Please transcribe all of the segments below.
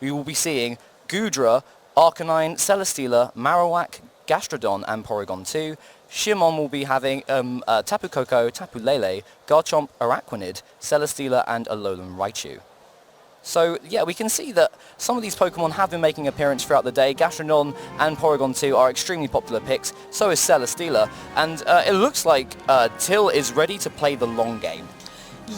we will be seeing Goodra, Arcanine, Celesteela, Marowak, Gastrodon, and Porygon 2. Shimon will be having Tapu Koko, Tapu Lele, Garchomp, Araquanid, Celesteela, and Alolan Raichu. So yeah, we can see that some of these Pokemon have been making an appearance throughout the day. Gastrodon and Porygon 2 are extremely popular picks, so is Celesteela, and it looks like Till is ready to play the long game.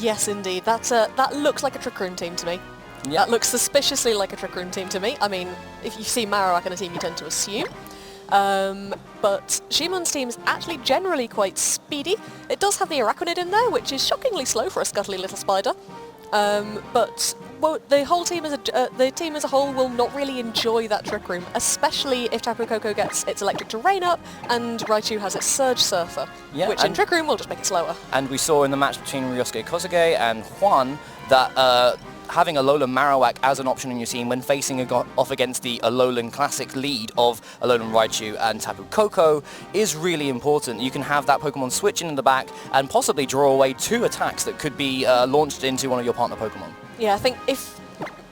Yes, indeed. That looks like a Trick Room team to me. Yep. That looks suspiciously like a Trick Room team to me. I mean, if you see Marowak in a team, you tend to assume. But Shimon's team is actually generally quite speedy. It does have the Araquanid in there, which is shockingly slow for a scuttly little spider. But the whole team the team as a whole will not really enjoy that Trick Room, especially if Tapu Koko gets its Electric Terrain up and Raichu has its Surge Surfer, which in Trick Room will just make it slower. And we saw in the match between Ryosuke Kosuge and Juan that having Alolan Marowak as an option in your team when facing off against the Alolan Classic lead of Alolan Raichu and Tapu Koko is really important. You can have that Pokemon switch in the back and possibly draw away 2 attacks that could be launched into one of your partner Pokemon. Yeah, I think if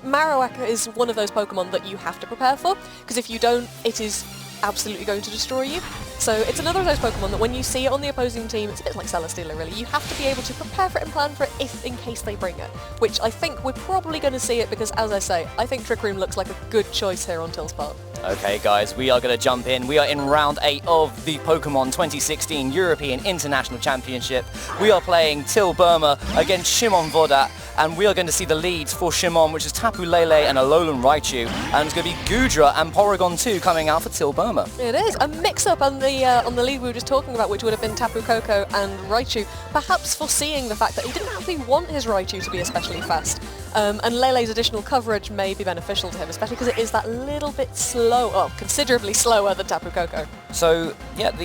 Marowak is one of those Pokemon that you have to prepare for, because if you don't, it is absolutely going to destroy you. So it's another of those Pokemon that when you see it on the opposing team, it's a bit like Celesteela really, you have to be able to prepare for it and plan for it in case they bring it. Which I think we're probably going to see it because, as I say, I think Trick Room looks like a good choice here on Till's part. Okay guys, we are going to jump in. We are in round 8 of the Pokemon 2016 European International Championship. We are playing Till Burma against Shimon Vodat, and we are going to see the leads for Shimon, which is Tapu Lele and Alolan Raichu, and it's going to be Goodra and Porygon 2 coming out for Till Burma. It is a mix-up on the lead we were just talking about, which would have been Tapu Koko and Raichu, perhaps foreseeing the fact that he didn't actually want his Raichu to be especially fast. And Lele's additional coverage may be beneficial to him, especially because it is that little bit slow, well, considerably slower than Tapu Koko. So, yeah,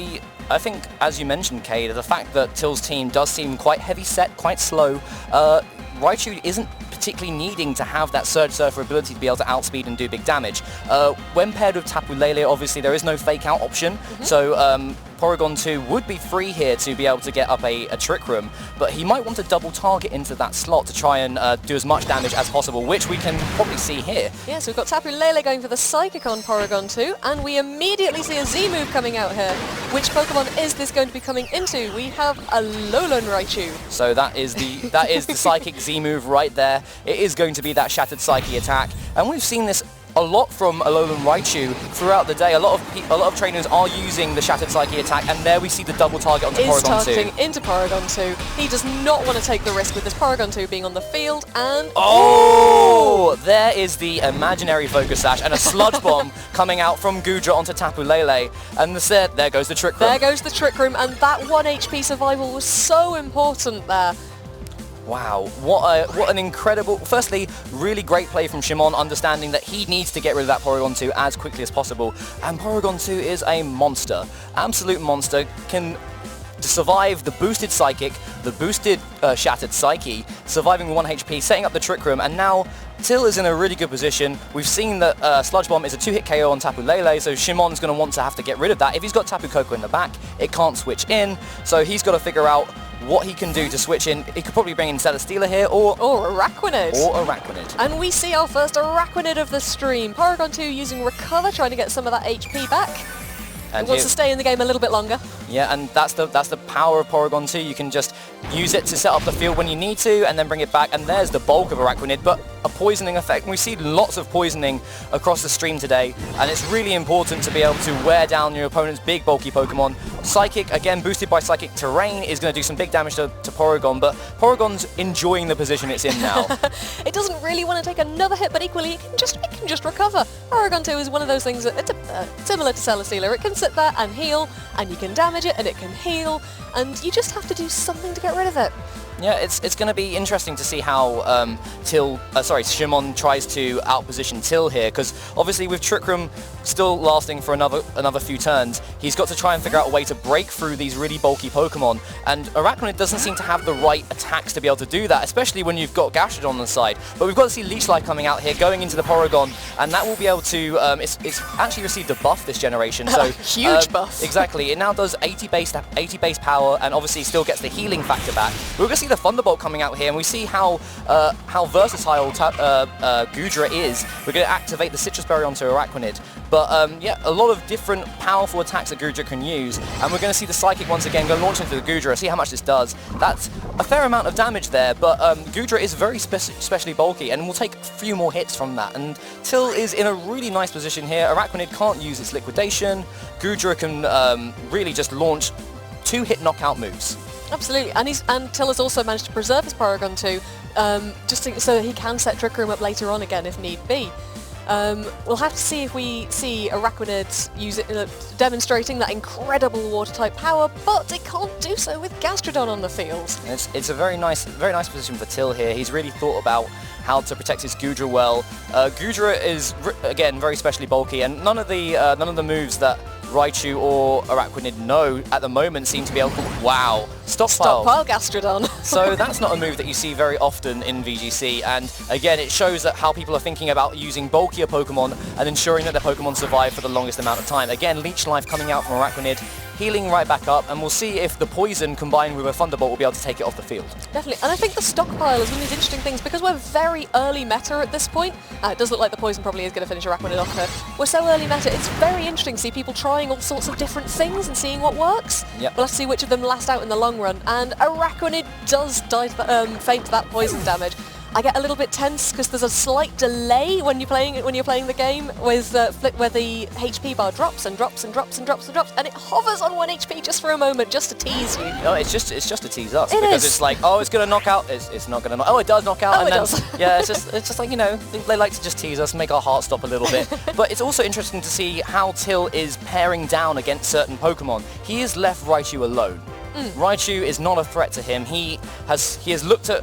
I think, as you mentioned, Kay, the fact that Till's team does seem quite heavy set, quite slow, Raichu isn't particularly needing to have that Surge Surfer ability to be able to outspeed and do big damage. When paired with Tapu Lele, obviously there is no fake out option, so Porygon 2 would be free here to be able to get up a Trick Room, but he might want to double target into that slot to try and do as much damage as possible, which we can probably see here. Yeah, so we've got Tapu Lele going for the Psychic on Porygon 2, and we immediately see a Z-move coming out here. Which Pokemon is this going to be coming into? We have Alolan Raichu. So that is the Psychic Z-move right there. It is going to be that Shattered Psyche attack, and we've seen this a lot from Alolan Raichu throughout the day. A lot of trainers are using the Shattered Psyche attack, and there we see the double target onto Porygon 2. Targeting into Porygon 2. He does not want to take the risk with this Porygon 2 being on the field, and... Oh! There is the imaginary Focus Sash and a Sludge Bomb coming out from Goodra onto Tapu Lele, and there goes the Trick Room. There goes the Trick Room, and that 1 HP survival was so important there. Wow, what an incredible... Firstly, really great play from Shimon, understanding that he needs to get rid of that Porygon 2 as quickly as possible. And Porygon 2 is a monster. Absolute monster. Can survive the boosted Psychic, the boosted Shattered Psyche, surviving 1 HP, setting up the Trick Room, and now Till is in a really good position. We've seen that Sludge Bomb is a 2-hit KO on Tapu Lele, so Shimon's going to want to have to get rid of that. If he's got Tapu Koko in the back, it can't switch in, so he's got to figure out what he can do to switch in. He could probably bring in Celesteela here, or Araquanid. And we see our first Araquanid of the stream. Porygon 2 using Recover, trying to get some of that HP back. And wants to stay in the game a little bit longer. Yeah, and that's the power of Porygon 2. You can just use it to set up the field when you need to, and then bring it back, and there's the bulk of Araquanid, but a poisoning effect. We see lots of poisoning across the stream today, and it's really important to be able to wear down your opponent's big, bulky Pokemon. Psychic, again, boosted by Psychic Terrain, is going to do some big damage to Porygon, but Porygon's enjoying the position it's in now. It doesn't really want to take another hit, but equally, it can just recover. Porygon 2 is one of those things that it's similar to Celesteela. It can sit there and heal, and you can damage it, and it can heal, and you just have to do something to get rid of it. Yeah, it's going to be interesting to see how Shimon tries to outposition Till here, because obviously with Trick Room still lasting for another few turns, he's got to try and figure out a way to break through these really bulky Pokemon, and Araquanid doesn't seem to have the right attacks to be able to do that, especially when you've got Gastrodon on the side. But we've got to see Leech Life coming out here, going into the Porygon, and that will be able to, it's actually received a buff this generation, so... Huge buff. Exactly, it now does 80 base power, and obviously still gets the healing factor back. We're going to see the Thunderbolt coming out here, and we see how versatile Goodra is. We're going to activate the Citrus Berry onto Araquanid. But yeah, a lot of different powerful attacks that Goodra can use, and we're going to see the Psychic once again go launch into the Goodra, see how much this does. That's a fair amount of damage there, but Goodra is very especially bulky, and will take a few more hits from that. And Till is in a really nice position here. Araquanid can't use its Liquidation. Goodra can really just launch 2-hit knockout moves. Absolutely, and Till has also managed to preserve his Porygon too, so that he can set Trick Room up later on again if need be. We'll have to see if we see Araquanid use it, demonstrating that incredible Water-type power, but it can't do so with Gastrodon on the field. It's a very nice position for Till here. He's really thought about how to protect his Goodra well. Goodra is again very specially bulky, and none of the moves that Raichu or Araquanid know at the moment seem to be able to... Wow. Stockpile Gastrodon. So that's not a move that you see very often in VGC, and again it shows that how people are thinking about using bulkier Pokemon and ensuring that their Pokemon survive for the longest amount of time. Again, Leech Life coming out from Araquanid, healing right back up, and we'll see if the Poison combined with a Thunderbolt will be able to take it off the field. Definitely, and I think the Stockpile is one of these interesting things because we're very early meta at this point. It does look like the Poison probably is going to finish Araquanid off here. We're so early meta, it's very interesting to see people trying all sorts of different things and seeing what works. Yep. We'll have to see which of them last out in the long run, and Araquanid does faint that Poison damage. I get a little bit tense because there's a slight delay when you're playing the game with where the HP bar drops and drops and drops and drops and drops, and it hovers on 1 HP just for a moment, just to tease you. No, it's just to tease us because it's like, oh, it's gonna knock out. It's not gonna knock. Oh, it does knock out. Oh, and it then, does. Yeah, it's just like, you know, they like to just tease us, make our heart stop a little bit. But it's also interesting to see how Till is paring down against certain Pokemon. He has left Raichu alone. Raichu is not a threat to him. He has looked at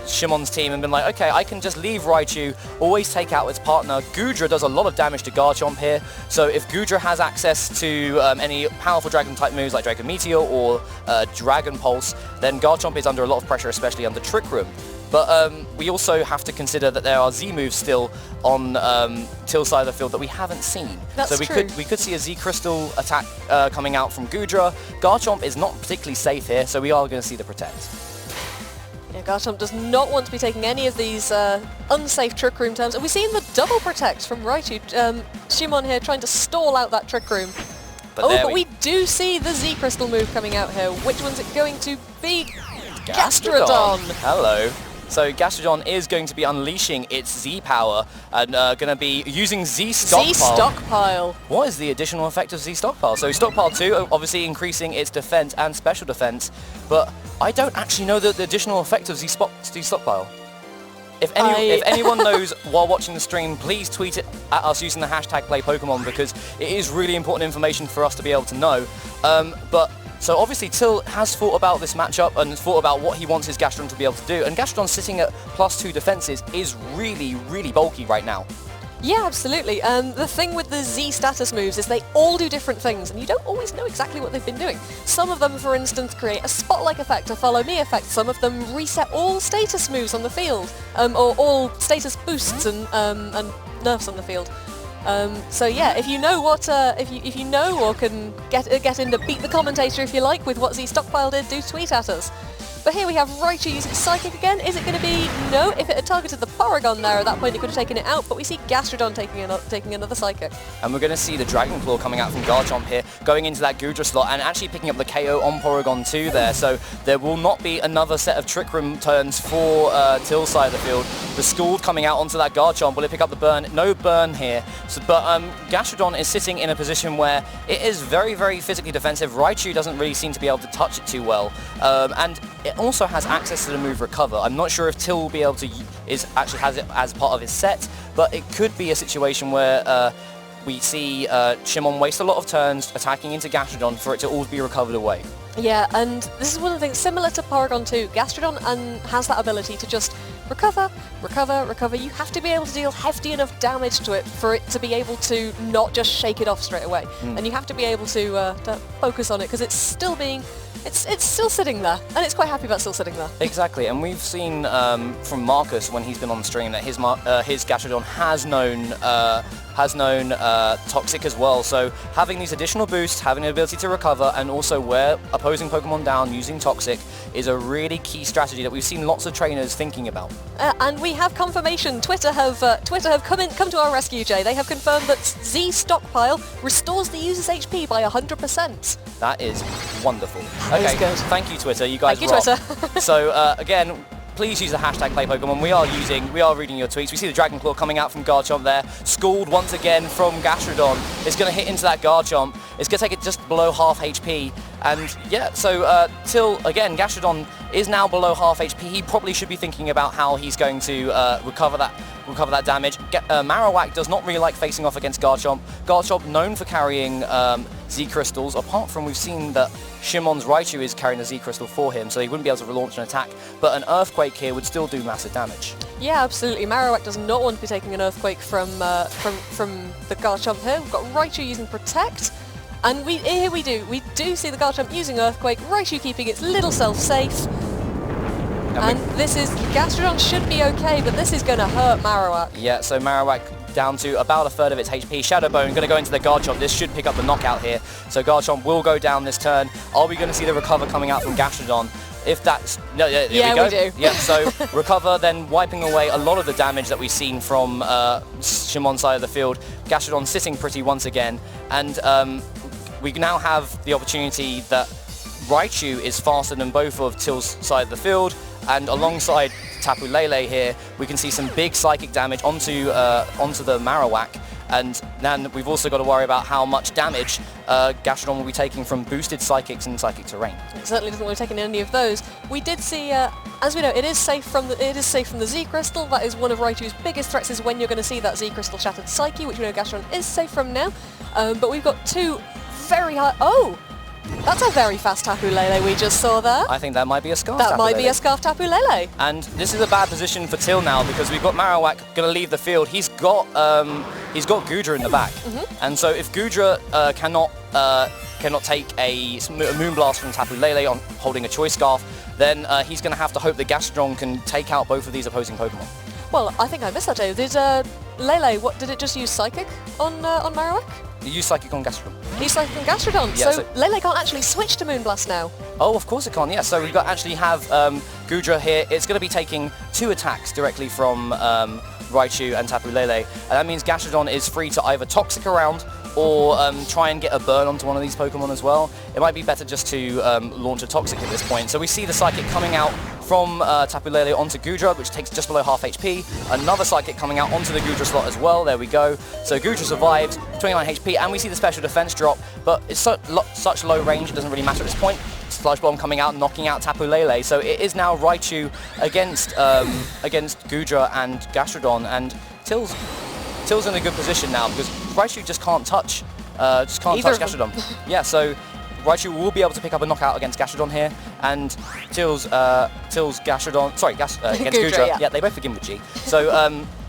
Shimon's team and been like, okay, I can just leave Raichu, always take out its partner. Goodra does a lot of damage to Garchomp here, so if Goodra has access to any powerful Dragon-type moves like Dragon Meteor or Dragon Pulse, then Garchomp is under a lot of pressure, especially under Trick Room. But we also have to consider that there are Z moves still on Till's side of the field that we haven't seen. That's so true. we could see a Z Crystal attack coming out from Goodra. Garchomp is not particularly safe here, so we are going to see the Protect. Yeah, Garchomp does not want to be taking any of these unsafe Trick Room turns. And we've seen the double Protect from Raichu. Shimon here trying to stall out that Trick Room. But we do see the Z Crystal move coming out here. Which one's it going to be? Gastrodon! Hello. So Gastrodon is going to be unleashing its Z power and going to be using Z Stockpile. Z Stockpile. What is the additional effect of Z Stockpile? So Stockpile 2, obviously increasing its defense and special defense, but I don't actually know the additional effect of Z Stockpile. If anyone knows while watching the stream, please tweet it at us using the hashtag #PlayPokemon because it is really important information for us to be able to know. So obviously Till has thought about this matchup and thought about what he wants his Gastrodon to be able to do, and Gastrodon sitting at +2 defenses is really, really bulky right now. Yeah, absolutely. The thing with the Z status moves is they all do different things, and you don't always know exactly what they've been doing. Some of them, for instance, create a spotlight effect, a follow me effect. Some of them reset all status moves on the field, or all status boosts and nerfs on the field. So yeah, if you know what, if you know or can get in to beat the commentator if you like with what Z Stockpile did, do tweet at us. But here we have Raichu using Psychic again. Is it going to be... No, if it had targeted the Porygon there at that point, it could have taken it out, but we see Gastrodon taking another Psychic. And we're going to see the Dragon Claw coming out from Garchomp here, going into that Goodra slot and actually picking up the KO on Porygon 2 there. So there will not be another set of Trick Room turns for Till's side of the field. The Scald coming out onto that Garchomp. Will it pick up the burn? No burn here. So, but Gastrodon is sitting in a position where it is very, very physically defensive. Raichu doesn't really seem to be able to touch it too well. And it also has access to the move Recover. I'm not sure if Till will be able to actually has it as part of his set, but it could be a situation where we see Shimon waste a lot of turns attacking into Gastrodon for it to all be recovered away. Yeah, and this is one of the things similar to Porygon 2. Gastrodon has that ability to just recover, recover, recover. You have to be able to deal hefty enough damage to it for it to be able to not just shake it off straight away. And you have to be able to focus on it because it's still being it's still sitting there, and it's quite happy about still sitting there. Exactly, and we've seen from Marcus when he's been on stream that his Gastrodon has known Toxic as well, so having these additional boosts, having the ability to recover, and also wear opposing Pokemon down using Toxic is a really key strategy that we've seen lots of trainers thinking about. And we have confirmation. Twitter have come to our rescue, Jay. They have confirmed that Z Stockpile restores the user's HP by 100%. That is wonderful. That Okay, is good. thank you Twitter, you guys Thank you, rock. Twitter. So again, please use the hashtag PlayPokemon. We are reading your tweets. We see the Dragon Claw coming out from Garchomp there. Schooled once again from Gastrodon. It's going to hit into that Garchomp. It's going to take it just below half HP. And yeah, so till, again, Gastrodon is now below half HP. He probably should be thinking about how he's going to recover that damage. Marowak does not really like facing off against Garchomp. Garchomp known for carrying Z-Crystals, apart from we've seen that Shimon's Raichu is carrying a Z-Crystal for him, so he wouldn't be able to relaunch an attack, but an Earthquake here would still do massive damage. Yeah, absolutely. Marowak does not want to be taking an Earthquake from the Garchomp here. We've got Raichu using Protect, and we do see the Garchomp using Earthquake, Raichu keeping its little self safe. And this is, Gastrodon should be okay, but this is going to hurt Marowak. Yeah, so Marowak down to about a third of its HP. Shadow Bone going to go into the Garchomp. This should pick up the knockout here. So Garchomp will go down this turn. Are we going to see the recover coming out from Gastrodon? If that's... No, yeah, we do. Yeah, so recover, then wiping away a lot of the damage that we've seen from Shimon's side of the field. Gastrodon sitting pretty once again. And we now have the opportunity that Raichu is faster than both of Till's side of the field. And alongside Tapu Lele here, we can see some big psychic damage onto the Marowak. And then we've also got to worry about how much damage Gastrodon will be taking from boosted Psychics and Psychic Terrain. It certainly doesn't want to take any of those. We did see, as we know, it is safe from the Z-Crystal. That is one of Raichu's biggest threats, is when you're going to see that Z-Crystal Shattered Psyche, which we know Gastrodon is safe from now. But we've got two very high... Oh! That's a very fast Tapu Lele we just saw there. I think that might be a Scarf That Tapu might Lele. be a Scarf Tapu Lele. And this is a bad position for Till now, because we've got Marowak going to leave the field. He's got Goodra in the back. And so if Goodra cannot take a Moonblast from Tapu Lele on holding a Choice Scarf, then he's going to have to hope that Gastrodon can take out both of these opposing Pokemon. Well, I think I missed that, Jay. Did Lele, did it just use Psychic on Marowak? You use Psychic on Gastrodon. He's Psychic on Gastrodon, Yeah, so Lele can't actually switch to Moonblast now. Oh, of course it can, yeah. So we've got actually have Goodra here. It's going to be taking 2 attacks directly from Raichu and Tapu Lele. And that means Gastrodon is free to either Toxic around or try and get a burn onto one of these Pokemon as well. It might be better just to launch a Toxic at this point. So we see the Psychic coming out from Tapu Lele onto Goodra, which takes just below half HP. Another Psychic coming out onto the Goodra slot as well. There we go. So Goodra survives, 29 HP, and we see the special defense drop, but it's such low range, it doesn't really matter at this point. Sludge Bomb coming out, knocking out Tapu Lele. So it is now Raichu against Goodra and Gastrodon, and Till's in a good position now because Raichu just can't touch Gastrodon. Yeah, so Raichu will be able to pick up a knockout against Gastrodon here, and Till's Gastrodon, sorry, against Goodra. Yeah, they both begin with G. So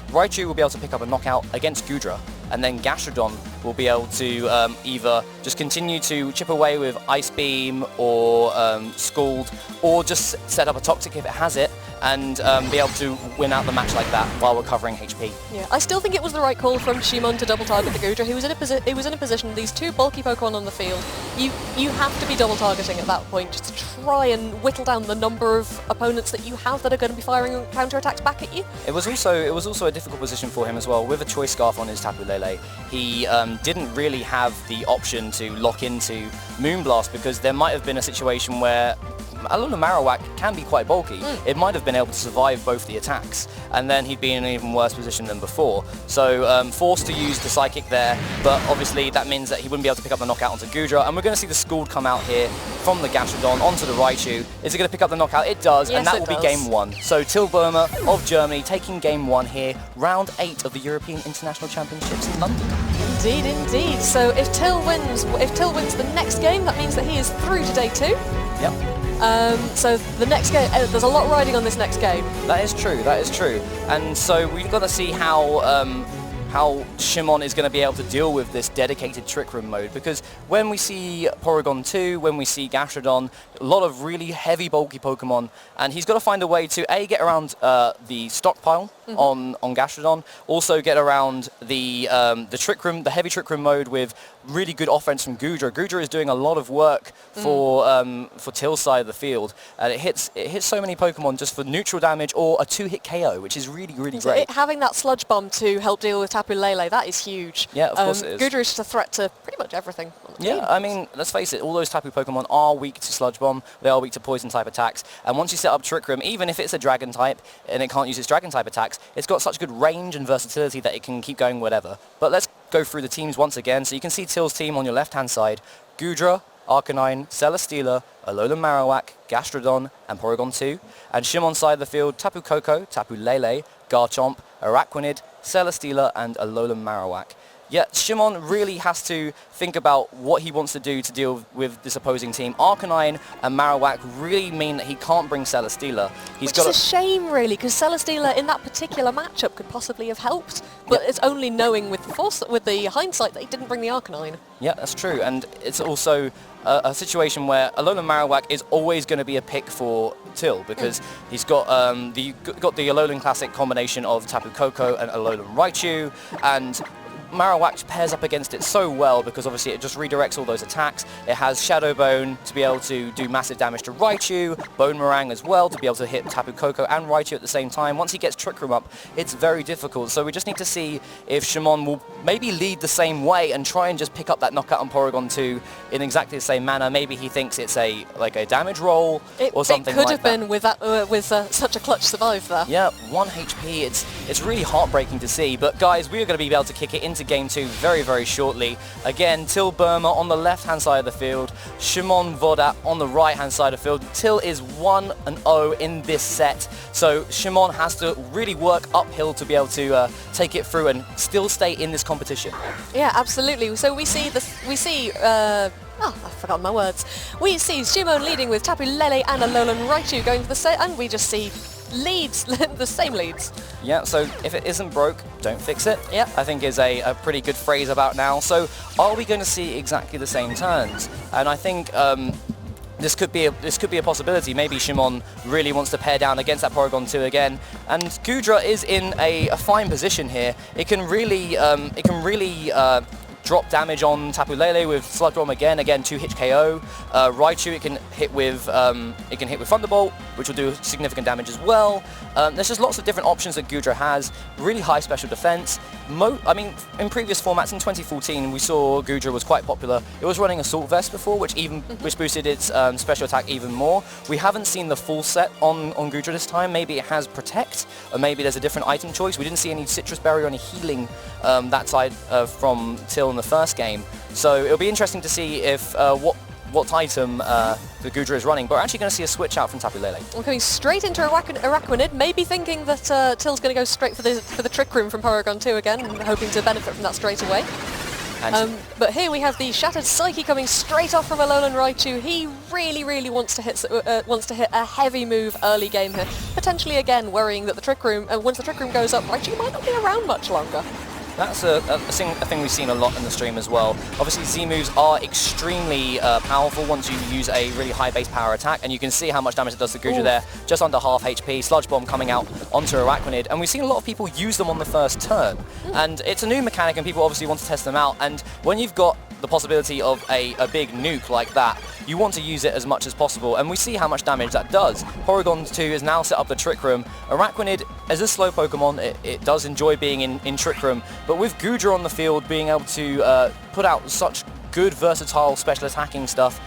Raichu will be able to pick up a knockout against Goodra, and then Gastrodon will be able to either just continue to chip away with Ice Beam or Scald, or just set up a Toxic if it has it, and be able to win out the match like that while recovering HP. Yeah, I still think it was the right call from Shimon to double target the Goodra. He was in a position, these two bulky Pokemon on the field, you have to be double targeting at that point just to try and whittle down the number of opponents that you have that are going to be firing counter attacks back at you. It was also a difficult position for him as well. With a Choice Scarf on his Tapu Lele, he didn't really have the option to lock into Moonblast, because there might have been a situation where a lot of Marowak can be quite bulky. It might have been able to survive both the attacks, and then he'd be in an even worse position than before. So forced to use the Psychic there, but obviously that means that he wouldn't be able to pick up the knockout onto Goodra, and we're going to see the Scald come out here from the Gastrodon onto the Raichu. Is it going to pick up the knockout? It does, yes, and that will be game 1. So Till Burma of Germany taking game 1 here, round 8 of the European International Championships in London. Indeed, indeed. So if Till wins the next game, that means that he is through to day 2. Yep. So the next game, there's a lot riding on this next game. That is true, and so we've got to see how how Shimon is going to be able to deal with this dedicated Trick Room mode, because when we see Porygon 2, when we see Gastrodon, a lot of really heavy bulky Pokemon, and he's got to find a way to get around the stockpile on Gastrodon, also get around the Trick Room, the heavy Trick Room mode with really good offense from Goodra. Goodra is doing a lot of work for Till's side of the field, and it hits so many Pokemon just for neutral damage or a 2-hit KO, which is really great. Having that Sludge Bomb to help deal with Tapu Lele, that is huge. Yeah, of course it is. Goodra is just a threat to pretty much everything on the team. I mean, let's face it, all those Tapu Pokemon are weak to Sludge Bomb, they are weak to Poison type attacks, and once you set up Trick Room, even if it's a Dragon type and it can't use its Dragon type attacks, it's got such good range and versatility that it can keep going whatever. But let's go through the teams once again. So you can see Till's team on your left-hand side: Goodra, Arcanine, Celesteela, Alolan Marowak, Gastrodon, and Porygon 2. And Shimon's side of the field: Tapu Koko, Tapu Lele, Garchomp, Araquanid, Celesteela, and Alolan Marowak. Yet Shimon really has to think about what he wants to do to deal with this opposing team. Arcanine and Marowak really mean that he can't bring Celesteela. Which is a shame, really, because Celesteela in that particular matchup could possibly have helped, but it's only knowing with the hindsight that he didn't bring the Arcanine. Yeah, that's true, and it's also a situation where Alolan Marowak is always going to be a pick for Till, because he's got the Alolan Classic combination of Tapu Koko and Alolan Raichu, and Marowak pairs up against it so well because obviously it just redirects all those attacks. It has Shadow Bone to be able to do massive damage to Raichu, Bone Meringue as well to be able to hit Tapu Koko and Raichu at the same time. Once he gets Trick Room up, it's very difficult. So we just need to see if Shimon will maybe lead the same way and try and just pick up that knockout on Porygon 2 in exactly the same manner. Maybe he thinks it's a damage roll or something like that. It could have been with such a clutch survive there. Yeah, 1 HP. It's really heartbreaking to see. But guys, we are going to be able to kick it into Game 2 very shortly. Again, Till Burma on the left-hand side of the field, Shimon Vodat on the right-hand side of the field. Till is 1-0 in this set, so Shimon has to really work uphill to be able to take it through and still stay in this competition. Yeah, absolutely. So we see I've forgotten my words. We see Shimon leading with Tapu Lele and Alolan Raichu going to the set, and we just see leads, the same leads. Yeah, so if it isn't broke, don't fix it. Yeah, I think is a pretty good phrase about now. So are we going to see exactly the same turns? And I think this could be a possibility. Maybe Shimon really wants to pair down against that Porygon 2 again, and Goodra is in a fine position here. It can really drop damage on Tapu Lele with Sludge Bomb again 2-hit KO. Raichu it can hit with Thunderbolt, which will do significant damage as well. There's just lots of different options that Goodra has. Really high special defense. In previous formats in 2014 we saw Goodra was quite popular. It was running Assault Vest before, which boosted its special attack even more. We haven't seen the full set on Goodra this time. Maybe it has Protect, or maybe there's a different item choice. We didn't see any Citrus Berry or any healing that side from Till in the first game. So it'll be interesting to see if what item the Goodra is running, but we're actually going to see a switch out from Tapu Lele. We're going straight into Araquanid, maybe thinking that Till's going to go straight for the Trick Room from Porygon 2 again, and hoping to benefit from that straight away. But here we have the Shattered Psyche coming straight off from Alolan Raichu. He really wants to hit a heavy move early game here, potentially again worrying that the Trick Room, once the Trick Room goes up, Raichu might not be around much longer. That's a thing we've seen a lot in the stream as well. Obviously Z moves are extremely powerful once you use a really high base power attack, and you can see how much damage it does to Goodra there, just under half HP. Sludge Bomb coming out onto Araquanid, and we've seen a lot of people use them on the first turn. And it's a new mechanic and people obviously want to test them out, and when you've got the possibility of a big nuke like that, you want to use it as much as possible, and we see how much damage that does. Porygon 2 has now set up the Trick Room. Araquanid, as a slow Pokemon, it does enjoy being in Trick Room, but with Goodra on the field being able to put out such good versatile special attacking stuff,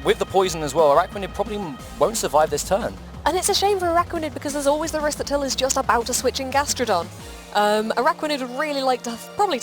with the poison as well, Araquanid probably won't survive this turn. And it's a shame for Araquanid because there's always the risk that Till is just about to switch in Gastrodon. Araquanid would really like to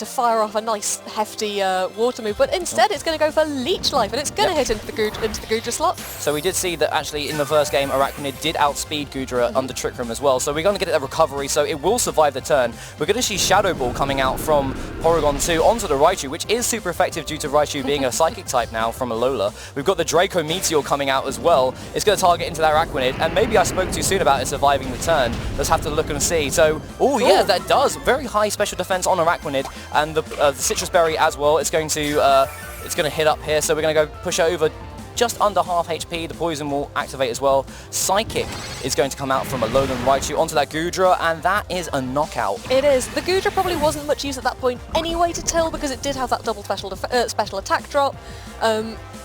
fire off a nice hefty water move, but instead it's going to go for Leech Life, and it's going to hit into the Goodra slot. So we did see that actually in the first game Araquanid did outspeed Goodra under Trick Room as well, so we're going to get a recovery, so it will survive the turn. We're going to see Shadow Ball coming out from Porygon 2 onto the Raichu, which is super effective due to Raichu being a Psychic type now from Alola. We've got the Draco Meteor coming out as well. It's going to target into that Araquanid, and maybe I spoke too soon about it surviving the turn. Let's have to look and see. So, yeah, that does does. Very high special defense on Araquanid, and the Citrus Berry as well. It's going to hit up here, so we're going to go push it over just under half HP. The poison will activate as well. Psychic is going to come out from Alolan Raichu onto that Goodra, and that is a knockout. It is. The Goodra probably wasn't much use at that point anyway to Till, because it did have that double special attack drop,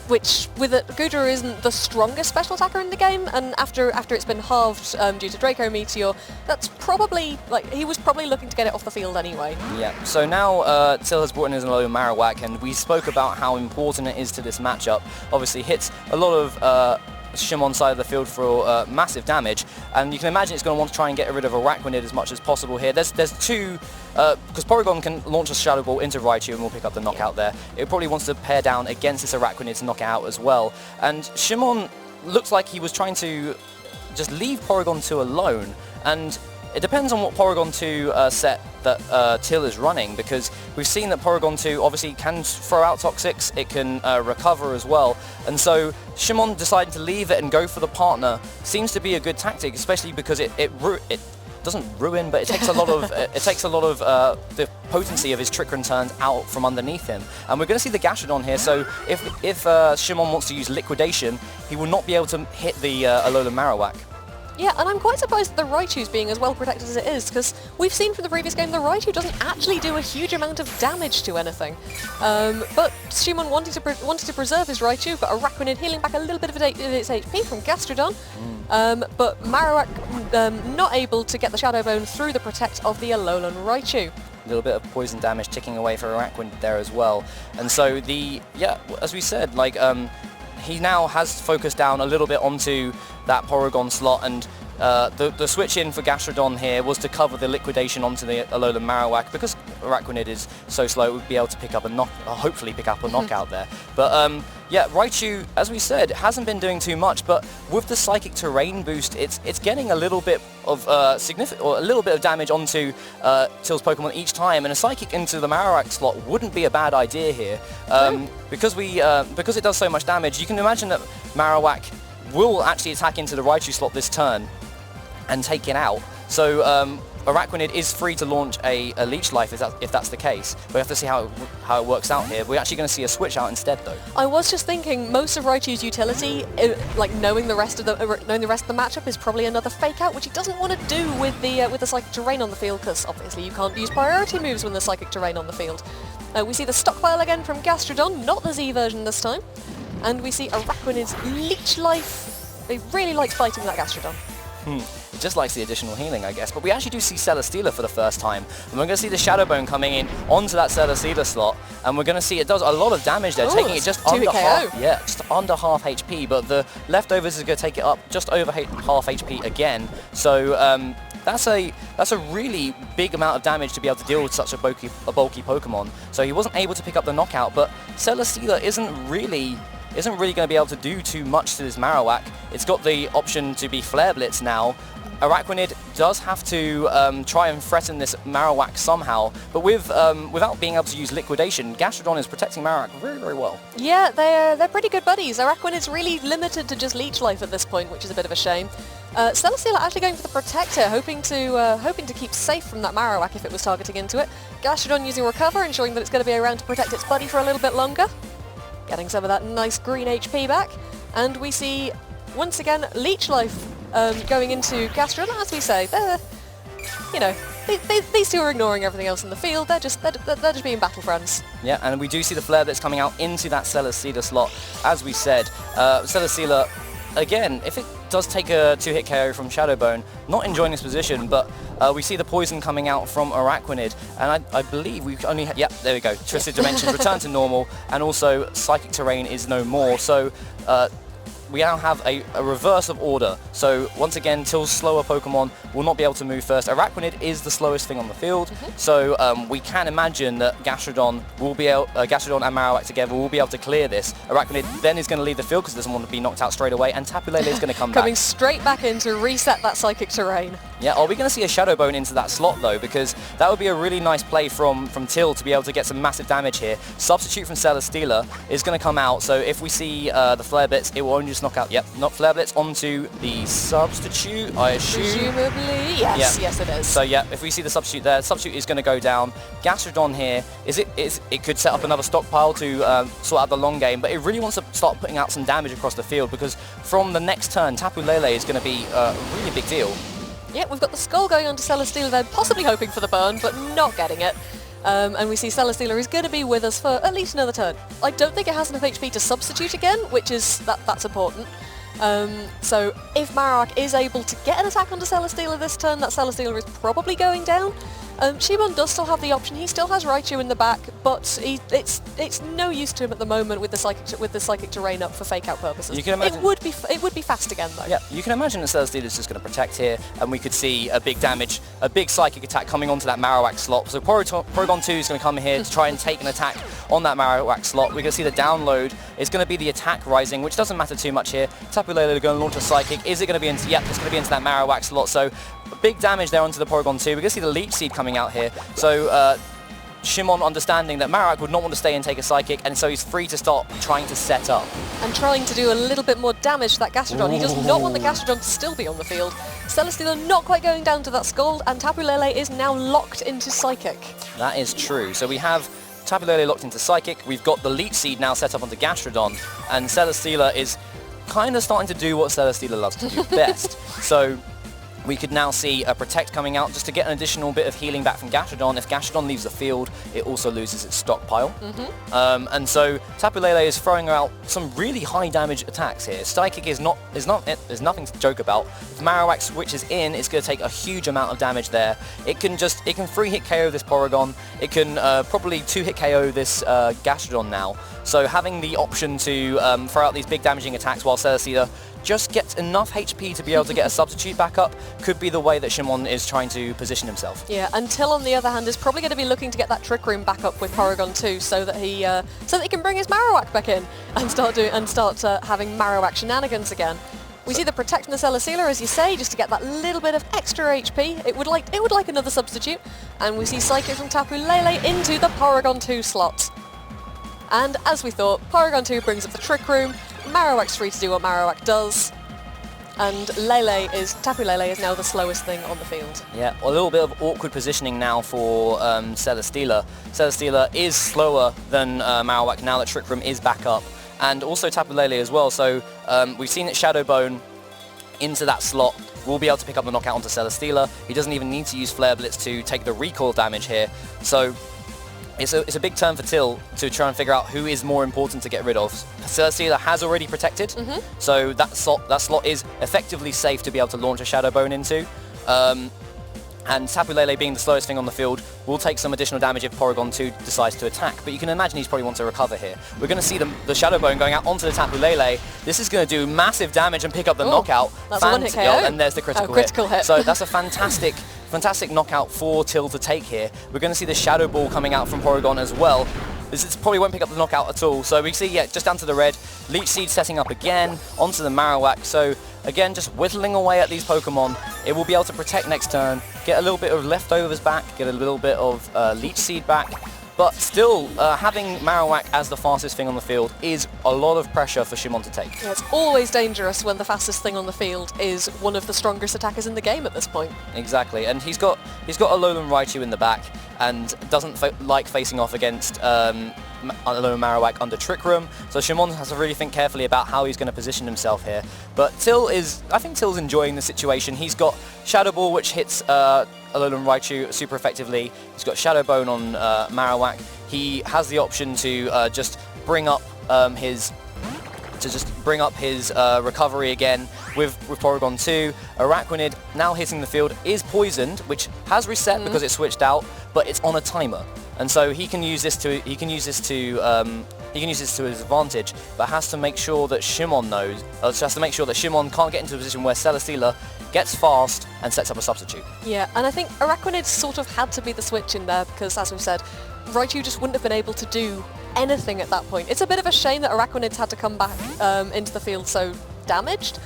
which with it, Goodra isn't the strongest special attacker in the game, and after it's been halved due to Draco Meteor, that's probably, like, he was probably looking to get it off the field anyway. Yeah, so now Till has brought in his Alolan Marowak, and we spoke about how important it is to this matchup. Obviously hits a lot of Shimon's side of the field for massive damage, and you can imagine it's going to want to try and get rid of Araquanid as much as possible here. There's two, because Porygon can launch a Shadow Ball into Raichu and we'll pick up the knockout there. It probably wants to pair down against this Araquanid to knock it out as well, and Shimon looks like he was trying to just leave Porygon 2 alone, and it depends on what Porygon 2 set that Till is running, because we've seen that Porygon 2 obviously can throw out Toxics, it can recover as well, and so Shimon deciding to leave it and go for the partner seems to be a good tactic, especially because it doesn't ruin, but it takes a lot of the potency of his Trick Room turns out from underneath him. And we're going to see the Gastrodon here, so if Shimon wants to use Liquidation, he will not be able to hit the Alolan Marowak. Yeah, and I'm quite surprised that the Raichu's being as well protected as it is, because we've seen from the previous game the Raichu doesn't actually do a huge amount of damage to anything. But Shimon wanted to preserve his Raichu, but Araquanid healing back a little bit of its HP from Gastrodon. But Marowak not able to get the Shadow Bone through the protect of the Alolan Raichu. A little bit of poison damage ticking away for Araquanid there as well. And so as we said, like, he now has focused down a little bit onto that Porygon slot, and the switch in for Gastrodon here was to cover the Liquidation onto the Alolan Marowak. Because Araquanid is so slow, it would be able to pick up hopefully pick up a knockout there. But yeah, Raichu, as we said, hasn't been doing too much, but with the Psychic Terrain boost, it's getting a little bit of damage onto Till's Pokemon each time, and a Psychic into the Marowak slot wouldn't be a bad idea here. Because it does so much damage, you can imagine that Marowak will actually attack into the Raichu slot this turn and take it out. So Araquanid is free to launch a Leech Life if that's the case. We have to see how it works out here. We're actually going to see a switch out instead, though. I was just thinking most of Raichu's utility, like knowing the rest of the matchup, is probably another Fake Out, which he doesn't want to do with the Psychic Terrain on the field, because obviously you can't use priority moves when the Psychic Terrain on the field. We see the Stockpile again from Gastrodon, not the Z version this time. And we see Araquanid's Leech Life. They really like fighting that Gastrodon. It just likes the additional healing, I guess. But we actually do see Celesteela for the first time. And we're going to see the Shadow Bone coming in onto that Celesteela slot. And we're going to see it does a lot of damage there, taking it just under half HP. But the leftovers is going to take it up just over half HP again. So that's a really big amount of damage to be able to deal with such a bulky Pokemon. So he wasn't able to pick up the knockout, but Celesteela isn't really going to be able to do too much to this Marowak. It's got the option to be Flare Blitz now. Araquanid does have to try and threaten this Marowak somehow, but without being able to use Liquidation, Gastrodon is protecting Marowak very, very well. Yeah, they're pretty good buddies. Araquanid's really limited to just Leech Life at this point, which is a bit of a shame. Celesteela actually going for the Protector, hoping to keep safe from that Marowak if it was targeting into it. Gastrodon using Recover, ensuring that it's going to be around to protect its buddy for a little bit longer. Getting some of that nice green HP back. And we see, once again, Leech Life going into Gastrodon. As we say, these two are ignoring everything else in the field. They're just being battle friends. Yeah, and we do see the Flare Blitz coming out into that Celesteela slot, as we said. Celesteela, again, if it does take a 2-hit KO from Shadow Bone, not enjoying this position, but we see the poison coming out from Araquanid, and I believe we only there we go, Twisted Dimensions return to normal, and also Psychic Terrain is no more, so we now have a reverse of order. So once again, Till's slower Pokemon will not be able to move first. Araquanid is the slowest thing on the field, so we can imagine that Gastrodon and Marowak together will be able to clear this. Araquanid then is going to leave the field because it doesn't want to be knocked out straight away, and Tapu Lele is going to come back. Coming straight back in to reset that Psychic Terrain. Yeah, are we going to see a Shadow Bone into that slot though? Because that would be a really nice play from Till to be able to get some massive damage here. Substitute from Celesteela is going to come out, so if we see the Flare Blitz, it will only just knock out, yep, not Flare Blitz, onto the Substitute, I assume. Presumably, yes, yes it is. So yeah, if we see the Substitute there, Substitute is going to go down. Gastrodon here, it could set up another stockpile to sort out the long game, but it really wants to start putting out some damage across the field because from the next turn, Tapu Lele is going to be a really big deal. Yeah, we've got the Skull going on to Celesteela then, possibly hoping for the burn, but not getting it. And we see Celesteela is going to be with us for at least another turn. I don't think it has enough HP to substitute again, which is, that's important. So if Marowak is able to get an attack onto Celesteela this turn, that Celesteela is probably going down. Shimon does still have the option. He still has Raichu in the back, but it's no use to him at the moment with the psychic terrain up for fake out purposes. You can imagine it would be fast again though. Yeah, you can imagine that Celesteela is just going to protect here, and we could see a big damage, a big psychic attack coming onto that Marowak slot. So Porygon 2 is going to come here to try and take an attack on that Marowak slot. We're going to see the download is going to be the attack rising, which doesn't matter too much here. Tapu Lele are going to launch a psychic. Is it going to be into? Yep, it's going to be into that Marowak slot. So big damage there onto the Porygon 2. We're going to see the Leech Seed coming out here. So Shimon understanding that Marowak would not want to stay and take a psychic, and so he's free to start trying to set up. And trying to do a little bit more damage to that Gastrodon. Ooh. He does not want the Gastrodon to still be on the field. Celesteela not quite going down to that Scald, and Tapu Lele is now locked into Psychic. That is true. So we have Tapu Lele locked into Psychic. We've got the Leech Seed now set up onto Gastrodon, and Celesteela is kind of starting to do what Celesteela loves to do best. So we could now see a Protect coming out just to get an additional bit of healing back from Gastrodon. If Gastrodon leaves the field, it also loses its stockpile. And so Tapu Lele is throwing out some really high damage attacks here. Psychic there's nothing to joke about. If Marowak switches in, it's going to take a huge amount of damage there. It can 3-hit KO this Porygon. It can probably 2-hit KO this Gastrodon now. So having the option to throw out these big damaging attacks while Celesteela just gets enough HP to be able to get a substitute back up could be the way that Shimon is trying to position himself. Yeah, and Till on the other hand is probably going to be looking to get that Trick Room back up with Porygon 2 so that he can bring his Marowak back in and start having Marowak shenanigans again. We see the Protect from the Celesteela, as you say, just to get that little bit of extra HP. It would like another substitute, and we see Psychic from Tapu Lele into the Porygon 2 slot. And as we thought, Porygon 2 brings up the Trick Room. Marowak's free to do what Marowak does, and Tapu Lele is now the slowest thing on the field. Yeah, a little bit of awkward positioning now for Celesteela. Celesteela is slower than Marowak now that Trick Room is back up, and also Tapu Lele as well. So we've seen it Shadow Bone into that slot. We'll be able to pick up the knockout onto Celesteela. He doesn't even need to use Flare Blitz to take the recoil damage here. So it's a big turn for Till to try and figure out who is more important to get rid of. Celesteela has already protected, so that slot is effectively safe to be able to launch a Shadow Bone into. And Tapu Lele, being the slowest thing on the field, will take some additional damage if Porygon 2 decides to attack. But you can imagine he's probably want to recover here. We're going to see the Shadow Bone going out onto the Tapu Lele. This is going to do massive damage and pick up the knockout. That's a one-hit KO. And there's the critical hit. So that's a fantastic knockout for Till to take here. We're going to see the Shadow Ball coming out from Porygon as well. This probably won't pick up the knockout at all. So we see, just down to the red. Leech Seed setting up again onto the Marowak. So again, just whittling away at these Pokemon. It will be able to protect next turn, get a little bit of leftovers back, get a little bit of Leech Seed back. But still, having Marowak as the fastest thing on the field is a lot of pressure for Shimon to take. Yeah, it's always dangerous when the fastest thing on the field is one of the strongest attackers in the game at this point. Exactly, and he's got a Alolan Raichu in the back and doesn't like facing off against Alolan Marowak under Trick Room, so Shimon has to really think carefully about how he's going to position himself here. But I think Till's enjoying the situation. He's got Shadow Ball, which hits Alolan Raichu super effectively. He's got Shadow Bone on Marowak. He has the option to just bring up his recovery again with Porygon 2. Araquanid, now hitting the field, is poisoned, which has reset because it switched out, but it's on a timer, and so he can use this to his advantage, but has to make sure that Shimon can't get into a position where Celesteela gets fast and sets up a substitute. Yeah, and I think Araquanid sort of had to be the switch in there because, as we've said, Raichu just wouldn't have been able to do anything at that point. It's a bit of a shame that Araquanid's had to come back into the field so damaged,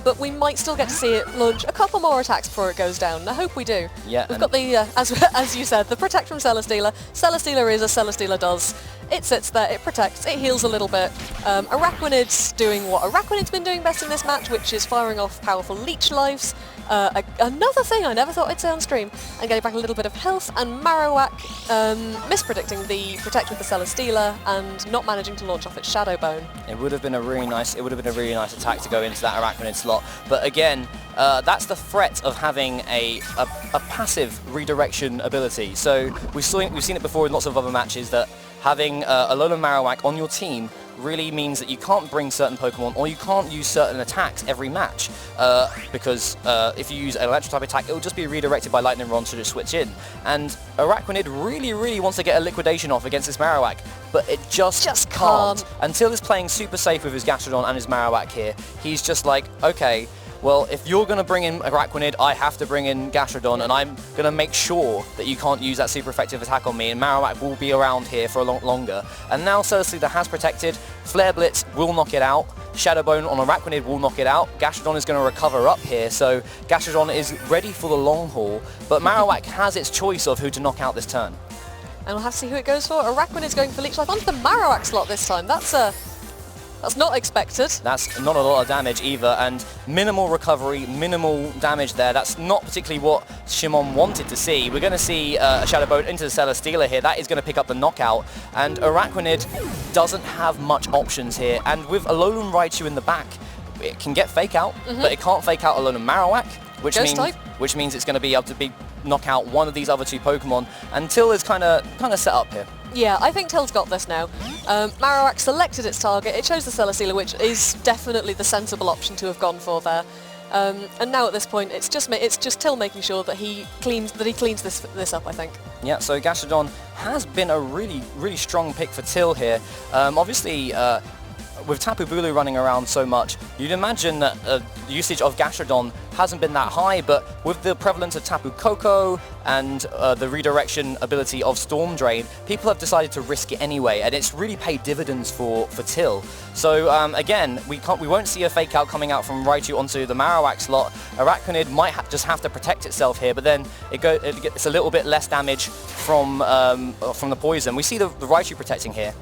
but we might still get to see it launch a couple more attacks before it goes down. I hope we do. Yeah, We've got the, as you said, the Protect from Celesteela. Celesteela is as Celesteela does. It sits there, it protects, it heals a little bit. Araquanid's doing what Araquanid's been doing best in this match, which is firing off powerful leech lives. Another thing I never thought I'd say on stream, and getting back a little bit of health, and Marowak mispredicting the Protect with the Celesteela and not managing to launch off its Shadow Bone. It would have been a really nice attack to go into that Araquanid slot, but again, that's the threat of having a passive redirection ability. So we've seen it before in lots of other matches that having Alolan Marowak on your team really means that you can't bring certain Pokemon or you can't use certain attacks every match because if you use an electric type attack, it will just be redirected by Lightning Rod to just switch in. And Araquanid really wants to get a liquidation off against this Marowak, but it just can't. Until he's playing super safe with his Gastrodon and his Marowak here, he's just like, okay, well, if you're going to bring in Araquanid, I have to bring in Gastrodon, and I'm going to make sure that you can't use that super effective attack on me, and Marowak will be around here for a lot longer. And now Celesteela has protected, Flare Blitz will knock it out, Shadow Bone on Araquanid will knock it out, Gastrodon is going to recover up here, so Gastrodon is ready for the long haul, but Marowak has its choice of who to knock out this turn. And we'll have to see who it goes for. Araquanid's going for Leech Life onto the Marowak slot this time. That's not expected. That's not a lot of damage either, and minimal recovery, minimal damage there. That's not particularly what Shimon wanted to see. We're going to see a Shadow Bone into the Celesteela here. That is going to pick up the knockout, and Araquanid doesn't have much options here. And with Alolan Raichu in the back, it can get Fake Out, but it can't Fake Out Alolan Marowak, which means it's going to be able to knock out one of these other two Pokemon. And Till is kind of set up here. Yeah, I think Till's got this now. Marowak selected its target. It chose the Celesteela, which is definitely the sensible option to have gone for there. And now at this point, it's just Till making sure that he cleans this up, I think. Yeah, so Gastrodon has been a really strong pick for Till here. Obviously, with Tapu Bulu running around so much, you'd imagine that usage of Gastrodon hasn't been that high, but with the prevalence of Tapu Koko and the redirection ability of Storm Drain, people have decided to risk it anyway, and it's really paid dividends for Till. So again, we won't see a Fake Out coming out from Raichu onto the Marowak slot. Araquanid might just have to protect itself here, but then it gets a little bit less damage from the poison. We see the Raichu protecting here.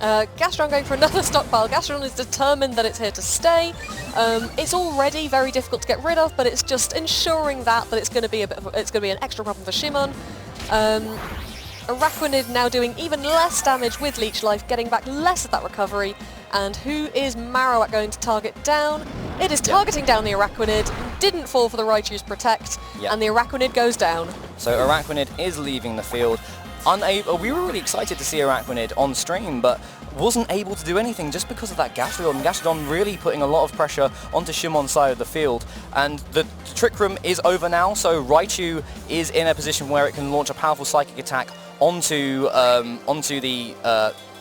Gastrodon going for another stockpile. Gastrodon is determined that it's here to stay. It's already very difficult to get rid of, but it's just ensuring that it's going to be an extra problem for Shimon. Araquanid now doing even less damage with Leech Life, getting back less of that recovery. And who is Marowak going to target down? It is targeting down the Araquanid. Didn't fall for the Raichu's Protect, and the Araquanid goes down. So Araquanid is leaving the field. We were really excited to see Araquanid on stream, but wasn't able to do anything just because of that Gastrodon. Gastrodon really putting a lot of pressure onto Shimon's side of the field. And the Trick Room is over now, so Raichu is in a position where it can launch a powerful Psychic attack onto the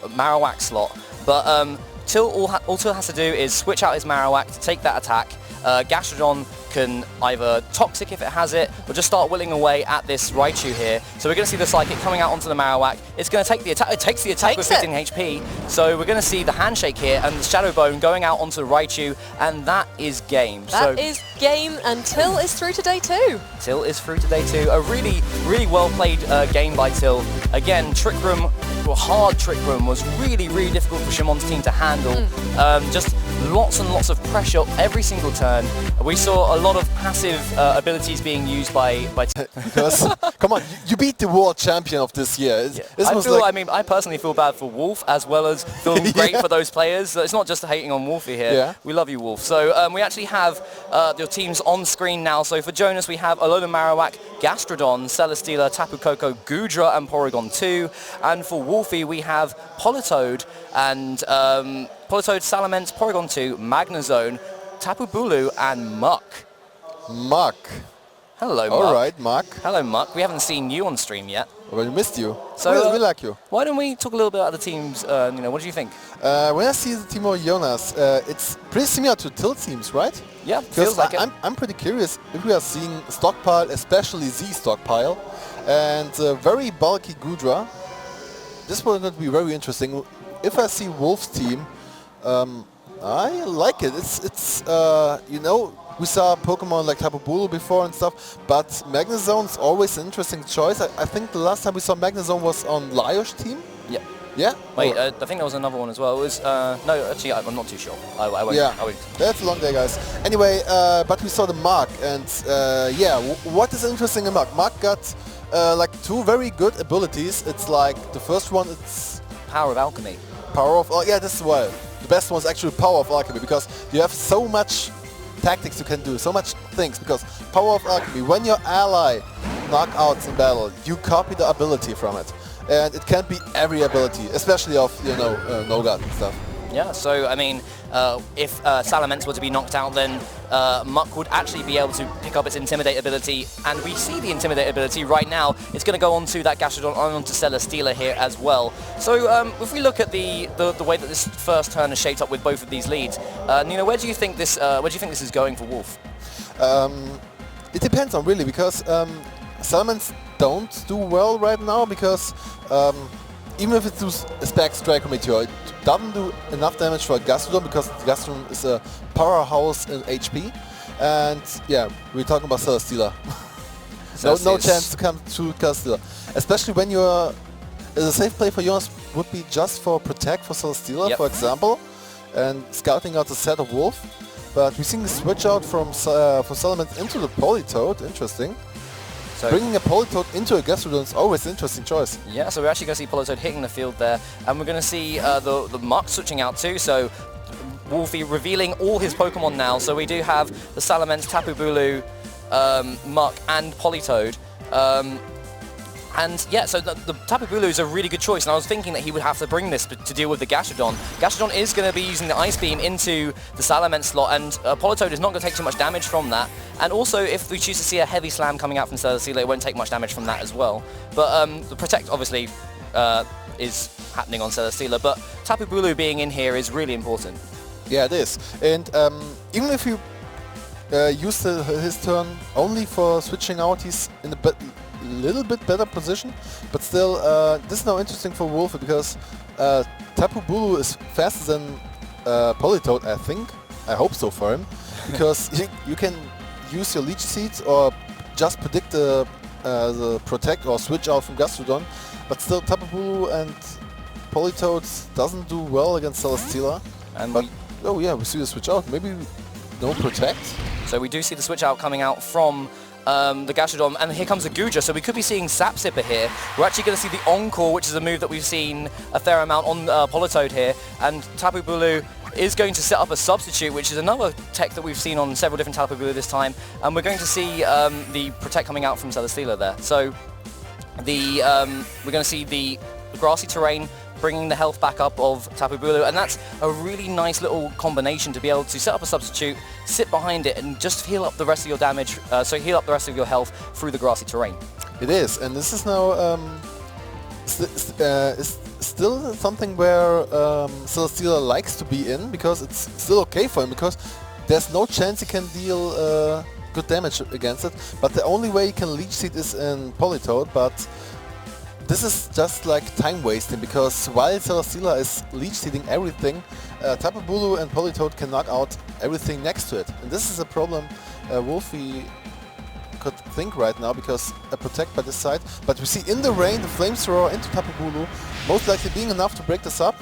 Marowak slot. But all Till has to do is switch out his Marowak to take that attack. Gastrodon can either Toxic if it has it, or just start whittling away at this Raichu here. So we're going to see the Psychic coming out onto the Marowak. It's going to take the attack. It takes the attack with 15 HP. So we're going to see the Handshake here and the Shadow Bone going out onto the Raichu, and that is game. That is game, and Till is through to day 2. Till is through to day 2. A really well played game by Till. Again, Trick Room, hard Trick Room was really difficult for Shimon's team to handle. Just lots and lots of pressure every single turn. We saw a lot of passive abilities being used by Because, come on, you beat the world champion of this year. I personally feel bad for Wolf as well as feel great for those players. It's not just hating on Wolfie here. Yeah. We love you, Wolf. So we actually have your teams on screen now. So for Jonas, we have Alolan Marowak, Gastrodon, Celesteela, Tapu Koko, Goodra, and Porygon 2. And for Wolfie, we have Politoed and Politoed, Salamence, Porygon 2, Magnezone, Tapu Bulu, and Muck. Muck. Hello, Muck. All right, Muck. Hello, Muck. We haven't seen you on stream yet. Well, we missed you. So we like you. Why don't we talk a little bit about the teams? What do you think? When I see the team of Jonas, it's pretty similar to Till teams, right? Yeah, feels like it. I'm pretty curious if we are seeing Stockpile, especially Z Stockpile, and very bulky Goodra. This will going to be very interesting. If I see Wolf's team, I like it. It's you know, we saw Pokemon like Tapu Bulu before and stuff, but Magnezone is always an interesting choice. I think the last time we saw Magnezone was on Lyo's team. Yeah. Yeah? Wait, I think there was another one as well. It was, no, actually, I'm not too sure. I won't. Yeah, I won't. that's a long day, guys. Anyway, but we saw the Mark, and yeah, what is interesting in Mark? Mark got like two very good abilities. It's like the first one, it's Power of Alchemy. Power of, oh yeah, this is why. The best one is actually Power of Alchemy, because you have so much tactics you can do, so much things, because Power of Alchemy, when your ally knockouts in battle, you copy the ability from it. And it can't be every ability, especially of, you know, Nogat and stuff. Yeah, so, I mean, if Salamence were to be knocked out, then Muck would actually be able to pick up its Intimidate ability, and we see the Intimidate ability right now. It's going to go onto that Gastrodon, onto Celesteela here as well. So, if we look at the way that this first turn is shaped up with both of these leads, Nino, where do you think this is going for Wolf? It depends on really, because Salamence don't do well right now, because even if it does a Spec Striker Meteor, it doesn't do enough damage for Gastrodon, because Gastrodon is a powerhouse in HP. And yeah, we're talking about Celesteela. no chance to come to Celesteela. Especially when you're... a safe play for Jonas would be just for Protect for Celesteela, for example, and scouting out the set of Wolf. But we're seeing the switch out from Salamence into the Politoed, interesting. So bringing a Politoed into a Gastrodon is always an interesting choice. Yeah, so we're actually going to see Politoed hitting the field there, and we're going to see the Muck switching out too, so Wolfie revealing all his Pokemon now. So we do have the Salamence, Tapu Bulu, Muck, and Politoed. And yeah, so the Tapu Bulu is a really good choice, and I was thinking that he would have to bring this to deal with the Gastrodon. Gastrodon is going to be using the Ice Beam into the Salamence slot, and Politoed is not going to take too much damage from that. And also, if we choose to see a heavy slam coming out from Celesteela, it won't take much damage from that as well. But the Protect, obviously, is happening on Celesteela, but Tapu Bulu being in here is really important. Yeah, it is. And even if you use his turn only for switching out, he's in a little bit better position, but still this is now interesting for Wolf, because Tapu Bulu is faster than Politoed, I think. I hope so for him, because you can use your Leech Seeds or just predict the Protect or switch out from Gastrodon, but still Tapu Bulu and Politoed doesn't do well against Celesteela. But oh yeah, we see the switch out, maybe no Protect. So we do see the switch out coming out from the Gastrodon, and here comes the Guja, so we could be seeing Sap Sipper here. We're actually going to see the Encore, which is a move that we've seen a fair amount on Politoed here, and Tapu Bulu is going to set up a substitute, which is another tech that we've seen on several different Tapu Bulu this time, and we're going to see the Protect coming out from Celesteela there. So we're going to see the grassy terrain bringing the health back up of Tapu Bulu, and that's a really nice little combination to be able to set up a substitute, sit behind it, and just heal up the rest of your damage, heal up the rest of your health through the grassy terrain. It is, and this is now still something where Celesteela likes to be in, because it's still okay for him, because there's no chance he can deal good damage against it, but the only way he can Leech Seed is in Politoed, but this is just like time wasting, because while Celesteela is Leech Seeding everything, Tapu Bulu and Politoed can knock out everything next to it. And this is a problem Wolfie could think right now, because a Protect by this side. But we see in the rain the Flamethrower into Tapu Bulu, most likely being enough to break this up.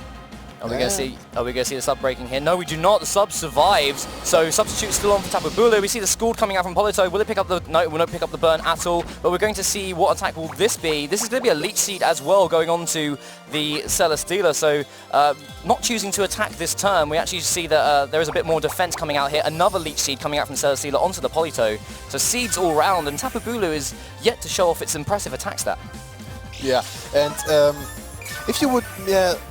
Are we going to see the sub breaking here? No, we do not. The sub survives. So substitute still on for Tapu Bulu. We see the Scald coming out from Politoed. Will it pick up the... No, it will not pick up the burn at all. But we're going to see what attack will this be. This is going to be a Leech Seed as well, going on to the Celesteela. So not choosing to attack this turn, we actually see that there is a bit more defense coming out here. Another Leech Seed coming out from Celesteela onto the Politoed. So seeds all round, and Tapu Bulu is yet to show off its impressive attack stat. Yeah, and... if you would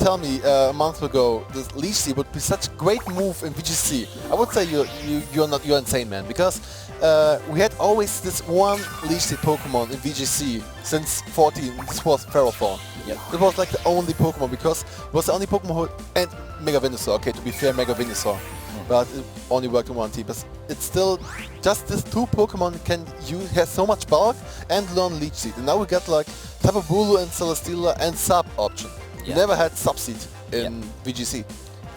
tell me a month ago this Leech Seed would be such a great move in VGC, I would say you're insane, man, because we had always this one Leech Seed Pokemon in VGC since 14. This was Ferrothorn. Yep. It was like the only Pokemon, because it was the only Pokemon who... and Mega Venusaur, okay, to be fair, Mega Venusaur. But it only worked in one team. But it's still just these two Pokemon can use, has so much bulk and learn Leech Seed. And now we got like Tapu Bulu and Celesteela and Sub option. Yeah. Never had Sub Seed in VGC.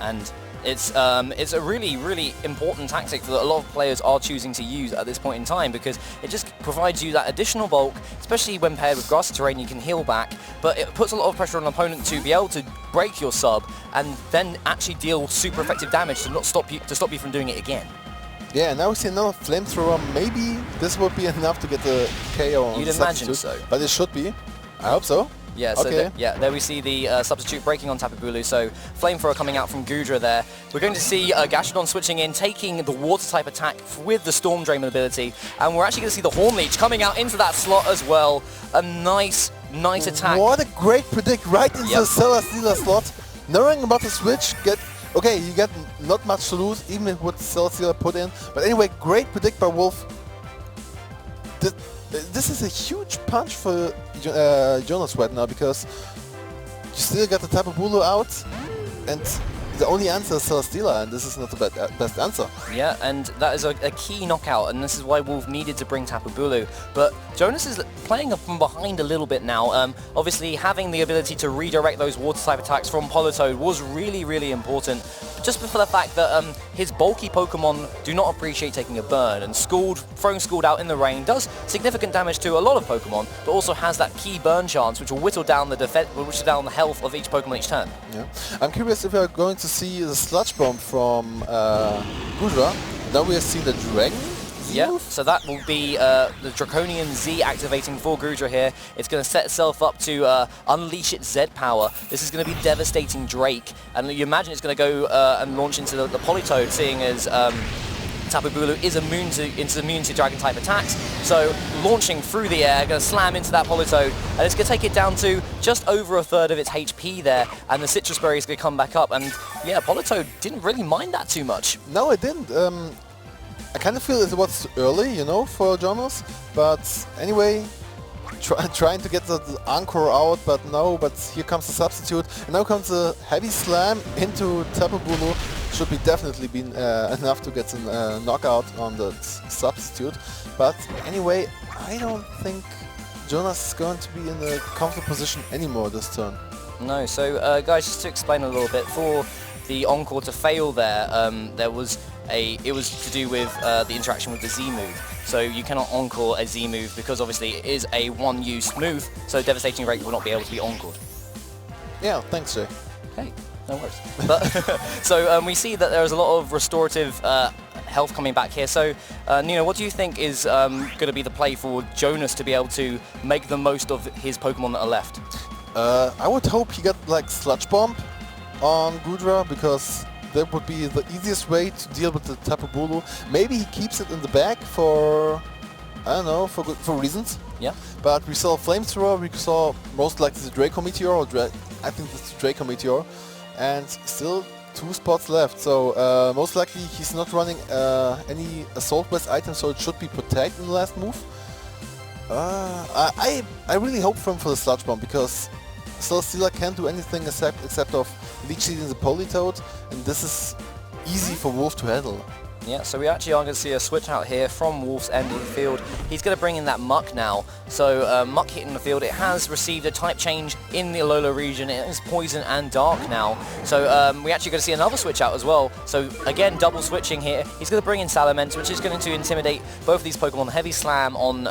And It's a really important tactic that a lot of players are choosing to use at this point in time because it just provides you that additional bulk, especially when paired with grassy terrain. You can heal back, but it puts a lot of pressure on an opponent to be able to break your sub and then actually deal super effective damage to stop you from doing it again. Yeah, and now we see another flamethrower. Maybe this would be enough to get the KO on You'd the imagine substitute, so. but it should be. I hope so. Yeah, so okay. there we see the substitute breaking on Tapu Bulu, so Flamethrower coming out from Gudra there. We're going to see Gastrodon switching in, taking the water type attack with the Storm Drain ability, and we're actually going to see the Horn Leech coming out into that slot as well. A nice attack. What a great predict right into the Celesteela slot. Knowing about the switch, you get not much to lose, even with Celesteela put in. But anyway, great predict by Wolf. This is a huge punch for Jonas right now because you still got the Tapu Bulu out, and the only answer is Celesteela, and this is not the best answer. Yeah, and that is a key knockout, and this is why Wolf needed to bring Tapu Bulu. But Jonas is playing from behind a little bit now. Obviously, having the ability to redirect those water-type attacks from Politoed was really important, just for the fact that his bulky Pokemon do not appreciate taking a burn, and throwing Scald out in the rain does significant damage to a lot of Pokemon, but also has that key burn chance, which will whittle down the health of each Pokemon each turn. Yeah. I'm curious if we are going to see the Sludge Bomb from Gudra. Now we have seen the Dragon. Yeah, so that will be the Draconian Z activating for Gudra here. It's going to set itself up to unleash its Z power. This is going to be devastating Drake, and you imagine it's going to go and launch into the Politoed, seeing as Tapu Bulu is immune to Dragon type attacks. So launching through the air, going to slam into that Politoed, and it's going to take it down to just over a third of its HP there, and the Citrus Berry is going to come back up. And yeah, Politoed didn't really mind that too much. No, it didn't. I kind of feel it was early, for Jonas, but anyway, trying to get the Encore out, but no, but here comes the substitute, and now comes a heavy slam into Tapu Bulu. Should be definitely been enough to get a knockout on the substitute, but anyway, I don't think Jonas is going to be in a comfortable position anymore this turn. No, so guys, just to explain a little bit, for the Encore to fail there, it was to do with the interaction with the Z move. So you cannot Encore a Z move because obviously it is a one-use move, so Devastating Rage will not be able to be Encored. Yeah, thanks, Jay. Hey, no worries. But so we see that there is a lot of restorative health coming back here. So Nino, what do you think is going to be the play for Jonas to be able to make the most of his Pokemon that are left? I would hope he got like Sludge Bomb on Gudra, because that would be the easiest way to deal with the Tapu Bulu. Maybe he keeps it in the bag for, I don't know, for reasons. Yeah. But we saw Flamethrower, we saw most likely the Draco Meteor, or I think it's the Draco Meteor, and still 2 spots left. So most likely he's not running any Assault Vest items, so it should be Protect in the last move. I really hope for him for the Sludge Bomb, because Celesteela can't do anything except of Leech Seed in the Politoed, and this is easy for Wolf to handle. Yeah, so we actually are going to see a switch out here from Wolf's end of the field. He's going to bring in that Muck now. So Muck hitting the field, it has received a type change in the Alola region. It is Poison and Dark now. So we actually going to see another switch out as well. So again, double switching here. He's going to bring in Salamence, which is going to intimidate both of these Pokemon. The Heavy Slam on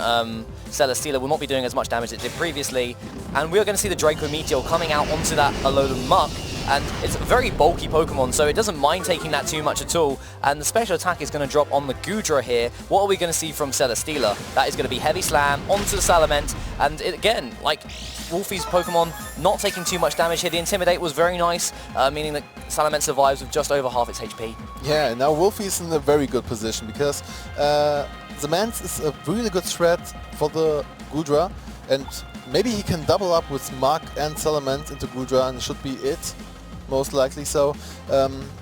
Celesteela will not be doing as much damage as it did previously. And we are going to see the Draco Meteor coming out onto that Alola Muck. And it's a very bulky Pokemon, so it doesn't mind taking that too much at all. And the special attack is going to drop on the Gudra here. What are we going to see from Celesteela? That is going to be Heavy Slam onto the Salamence. And again, like Wolfie's Pokemon, not taking too much damage here. The Intimidate was very nice, meaning that Salamence survives with just over half its HP. Yeah, now Wolfie is in a very good position, because the Mance is a really good threat for the Gudra. And maybe he can double up with Muck and Salamence into Gudra, and it should be it. Most likely. So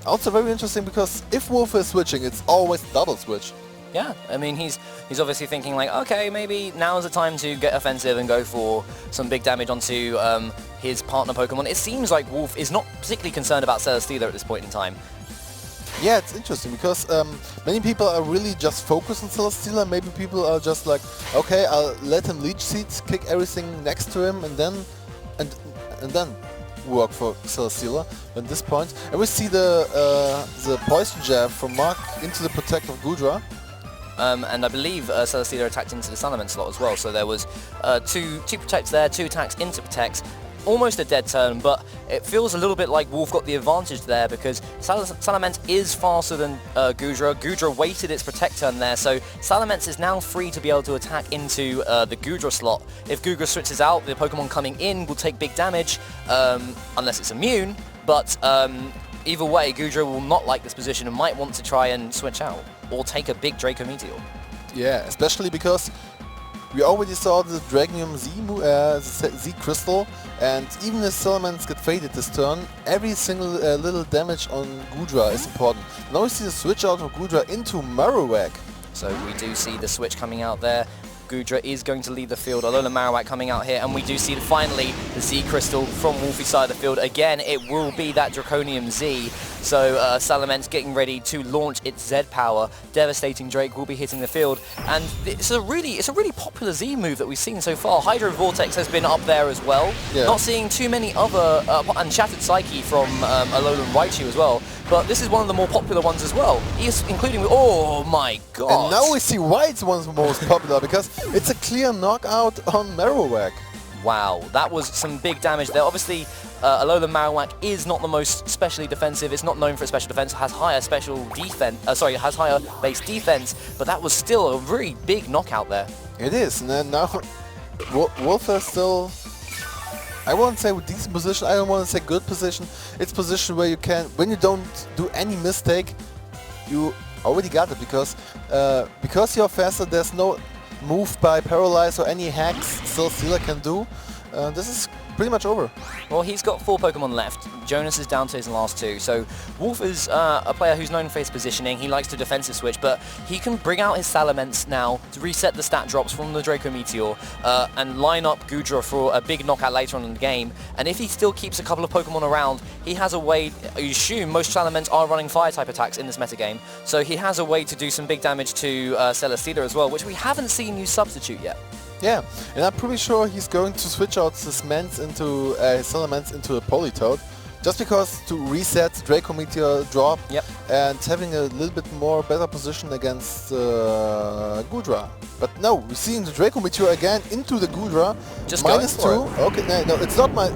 also very interesting, because if Wolf is switching, it's always double switch. Yeah, I mean, he's obviously thinking like, okay, maybe now's the time to get offensive and go for some big damage onto his partner Pokemon. It seems like Wolf is not particularly concerned about Celesteela at this point in time. Yeah, it's interesting, because many people are really just focused on Celesteela. Maybe people are just like, okay, I'll let him Leech Seed, kick everything next to him, and then work for Celesteela at this point. And we see the Poison Jab from Mark into the Protect of Gudra. And I believe Celesteela attacked into the Salamence slot as well, so there was two protects there, 2 attacks into protects. Almost a dead turn, but it feels a little bit like Wolf got the advantage there because Salamence is faster than Gudra. Gudra waited its protect turn there, so Salamence is now free to be able to attack into the Gudra slot. If Gudra switches out, the Pokemon coming in will take big damage, unless it's immune, but either way, Gudra will not like this position and might want to try and switch out, or take a big Draco Meteor. Yeah, especially because we already saw the Dragonium Z Crystal, and even if Salamence get faded this turn, every single little damage on Gudra is important. Now we see the switch out of Gudra into Marowak. So we do see the switch coming out there. Gudra is going to lead the field. Alola Marowak coming out here, and we do see finally the Z Crystal from Wolfie's side of the field. Again, it will be that Draconium Z. So Salamence getting ready to launch its Z power. Devastating Drake will be hitting the field, and it's a really popular Z move that we've seen so far. Hydro Vortex has been up there as well. Yeah. Not seeing too many other and Shattered Psyche from Alolan Raichu as well. But this is one of the more popular ones as well, including, oh my god. And now we see why it's one of the most popular, because it's a clear knockout on Marowak. Wow, that was some big damage there. Obviously, Alola Marowak is not the most specially defensive. It's not known for its special defense. It has higher special defense. It has higher base defense. But that was still a very big knockout there. It is, and then now Wolf is still, I won't say decent position. I don't want to say good position. It's position where you can, when you don't do any mistake, you already got it, because you're faster. There's no move by Paralyze or any hacks Celesteela can do. This is pretty much over. Well, he's got 4 Pokemon left. Jonas is down to his last 2. So Wolf is a player who's known for his positioning. He likes to defensive switch, but he can bring out his Salamence now to reset the stat drops from the Draco Meteor and line up Gudra for a big knockout later on in the game. And if he still keeps a couple of Pokemon around, he has a way, you assume most Salamence are running Fire-type attacks in this metagame, so he has a way to do some big damage to Celesteela as well, which we haven't seen use Substitute yet. Yeah, and I'm pretty sure he's going to switch out his Mance into Salamence into a Politoed, just because to reset Draco Meteor drop. Yep. And having a little bit more better position against Gudra. But no, we're seeing the Draco Meteor again into the Gudra. Just -2. Okay, no, it's not my.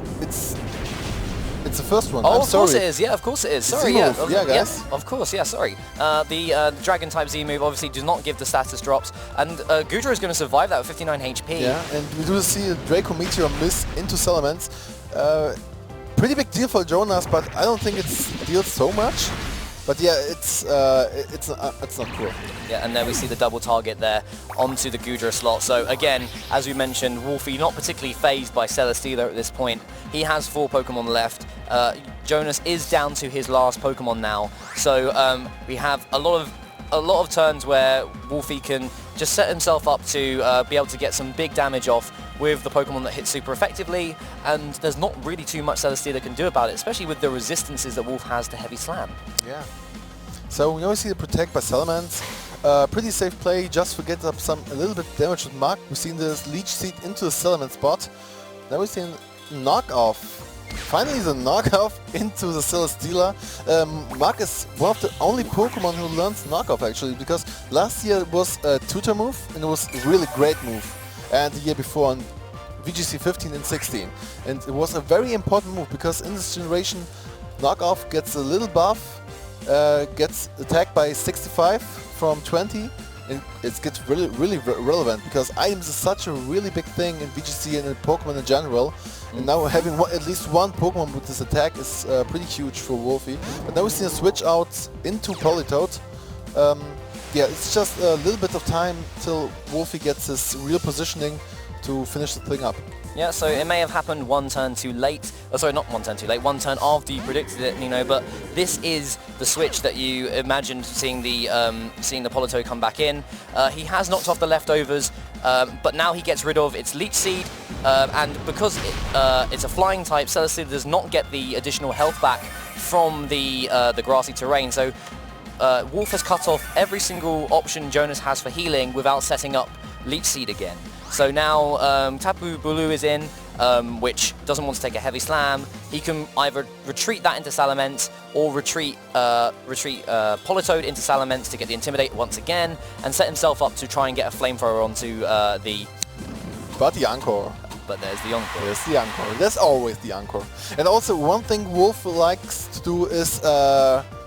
It's the first one. Oh, I'm of sorry. course it is. Yeah, of course it is. Sorry, Z-move. yeah. Yeah, guys. Yeah, of course, yeah, sorry. The Dragon type Z move obviously does not give the status drops, and Gudra is going to survive that with 59 HP. Yeah, and we do see a Draco Meteor miss into Salamence. Pretty big deal for Jonas, but I don't think it's deals so much. But yeah, it's not cool. Yeah, and there we see the double target there onto the Gudra slot. So again, as we mentioned, Wolfie not particularly phased by Celesteela at this point. He has 4 Pokemon left. Jonas is down to his last Pokemon now. So we have a lot of turns where Wolfie can just set himself up to be able to get some big damage off with the Pokemon that hit super effectively, and there's not really too much Celesteela can do about it, especially with the resistances that Wolf has to Heavy Slam. Yeah. So we always see the Protect by Salamence. Pretty safe play, just to get up a little bit damage with Mark. We've seen this Leech Seed into the Salamence spot. Now we've seen knockoff. Finally the knockoff into the Celesteela. Mark is one of the only Pokemon who learns knockoff actually, because last year it was a tutor move and it was a really great move. And the year before on VGC 15 and 16. And it was a very important move, because in this generation knockoff gets a little buff, gets attacked by 65 from 20, and it gets really relevant, because items is such a really big thing in VGC and in Pokemon in general. And now having at least one Pokemon with this attack is pretty huge for Wolfie. But now we see a switch out into Politoed. Yeah, it's just a little bit of time till Wolfie gets his real positioning to finish the thing up. Yeah, so it may have happened one turn too late. Oh, sorry, not one turn too late, one turn after you predicted it, Nino, but this is the switch that you imagined seeing the Politoed come back in. He has knocked off the leftovers, but now he gets rid of its Leech Seed, and because it's a flying type, Celesteela does not get the additional health back from the grassy terrain, so Wolf has cut off every single option Jonas has for healing without setting up Leech Seed again. So now Tapu Bulu is in, which doesn't want to take a heavy slam. He can either retreat that into Salamence or retreat Politoed into Salamence to get the Intimidate once again and set himself up to try and get a Flamethrower onto the... But the Encore. But there's the Encore. There's the Encore. There's always the Encore. And also one thing Wolf likes to do is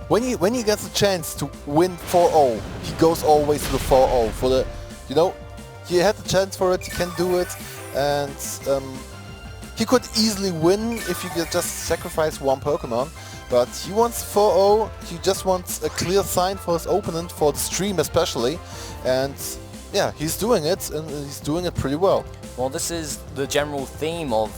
when he gets a chance to win 4-0, he goes always to the 4-0 for the, you know, he had the chance for it, he can do it, and he could easily win if you could just sacrifice one Pokemon. But he wants 4-0, he just wants a clear sign for his opponent, for the stream especially, and yeah, he's doing it, and he's doing it pretty well. Well, this is the general theme of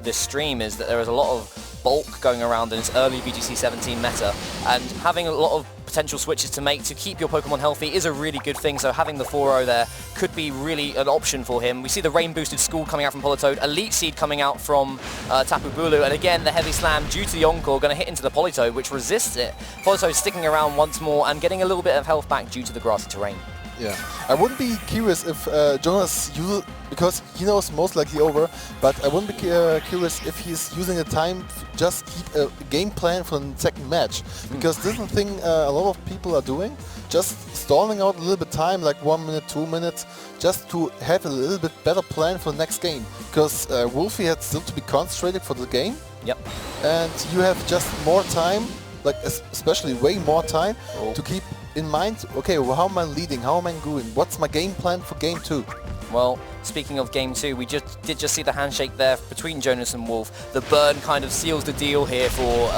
this stream, is that there is a lot of bulk going around in its early VGC 17 meta, and having a lot of potential switches to make to keep your Pokemon healthy is a really good thing, so having the 4-0 there could be really an option for him. We see the Rain Boosted School coming out from Politoed, Elite Seed coming out from Tapu Bulu, and again the Heavy Slam due to the Encore going to hit into the Politoed, which resists it. Politoed sticking around once more and getting a little bit of health back due to the grassy terrain. Yeah, I wouldn't be curious if Jonas uses, because he knows most likely over, but I wouldn't be curious if he's using the time to just keep a game plan for the second match, because this is the thing a lot of people are doing, just stalling out a little bit time, like 1 minute, 2 minutes, just to have a little bit better plan for the next game, because Wolfie had still to be concentrated for the game. Yep. And you have just more time, like especially way more time to keep in mind, okay, well, how am I leading? How am I doing? What's my game plan for game 2? Well, speaking of game 2, we did just see the handshake there between Jonas and Wolf. The burn kind of seals the deal here for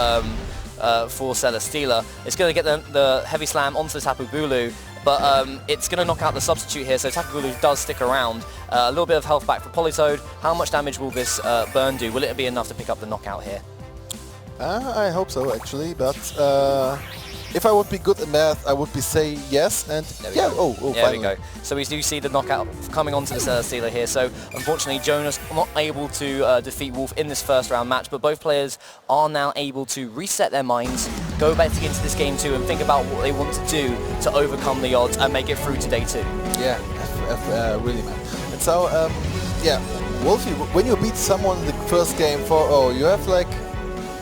Celesteela. It's going to get the Heavy Slam onto the Tapu Bulu, but it's going to knock out the substitute here, so Tapu Bulu does stick around. A little bit of health back for Politoed. How much damage will this burn do? Will it be enough to pick up the knockout here? I hope so, actually, but if I would be good at math, I would be say yes, and yeah, there finally. we go. So we do see the knockout coming onto the Celesteela here, so unfortunately Jonas not able to defeat Wolf in this first round match, but both players are now able to reset their minds, go back into this game 2 and think about what they want to do to overcome the odds and make it through to day 2. Yeah, really, man. And so, yeah, Wolfie, when you beat someone in the first game 4-0, you have like,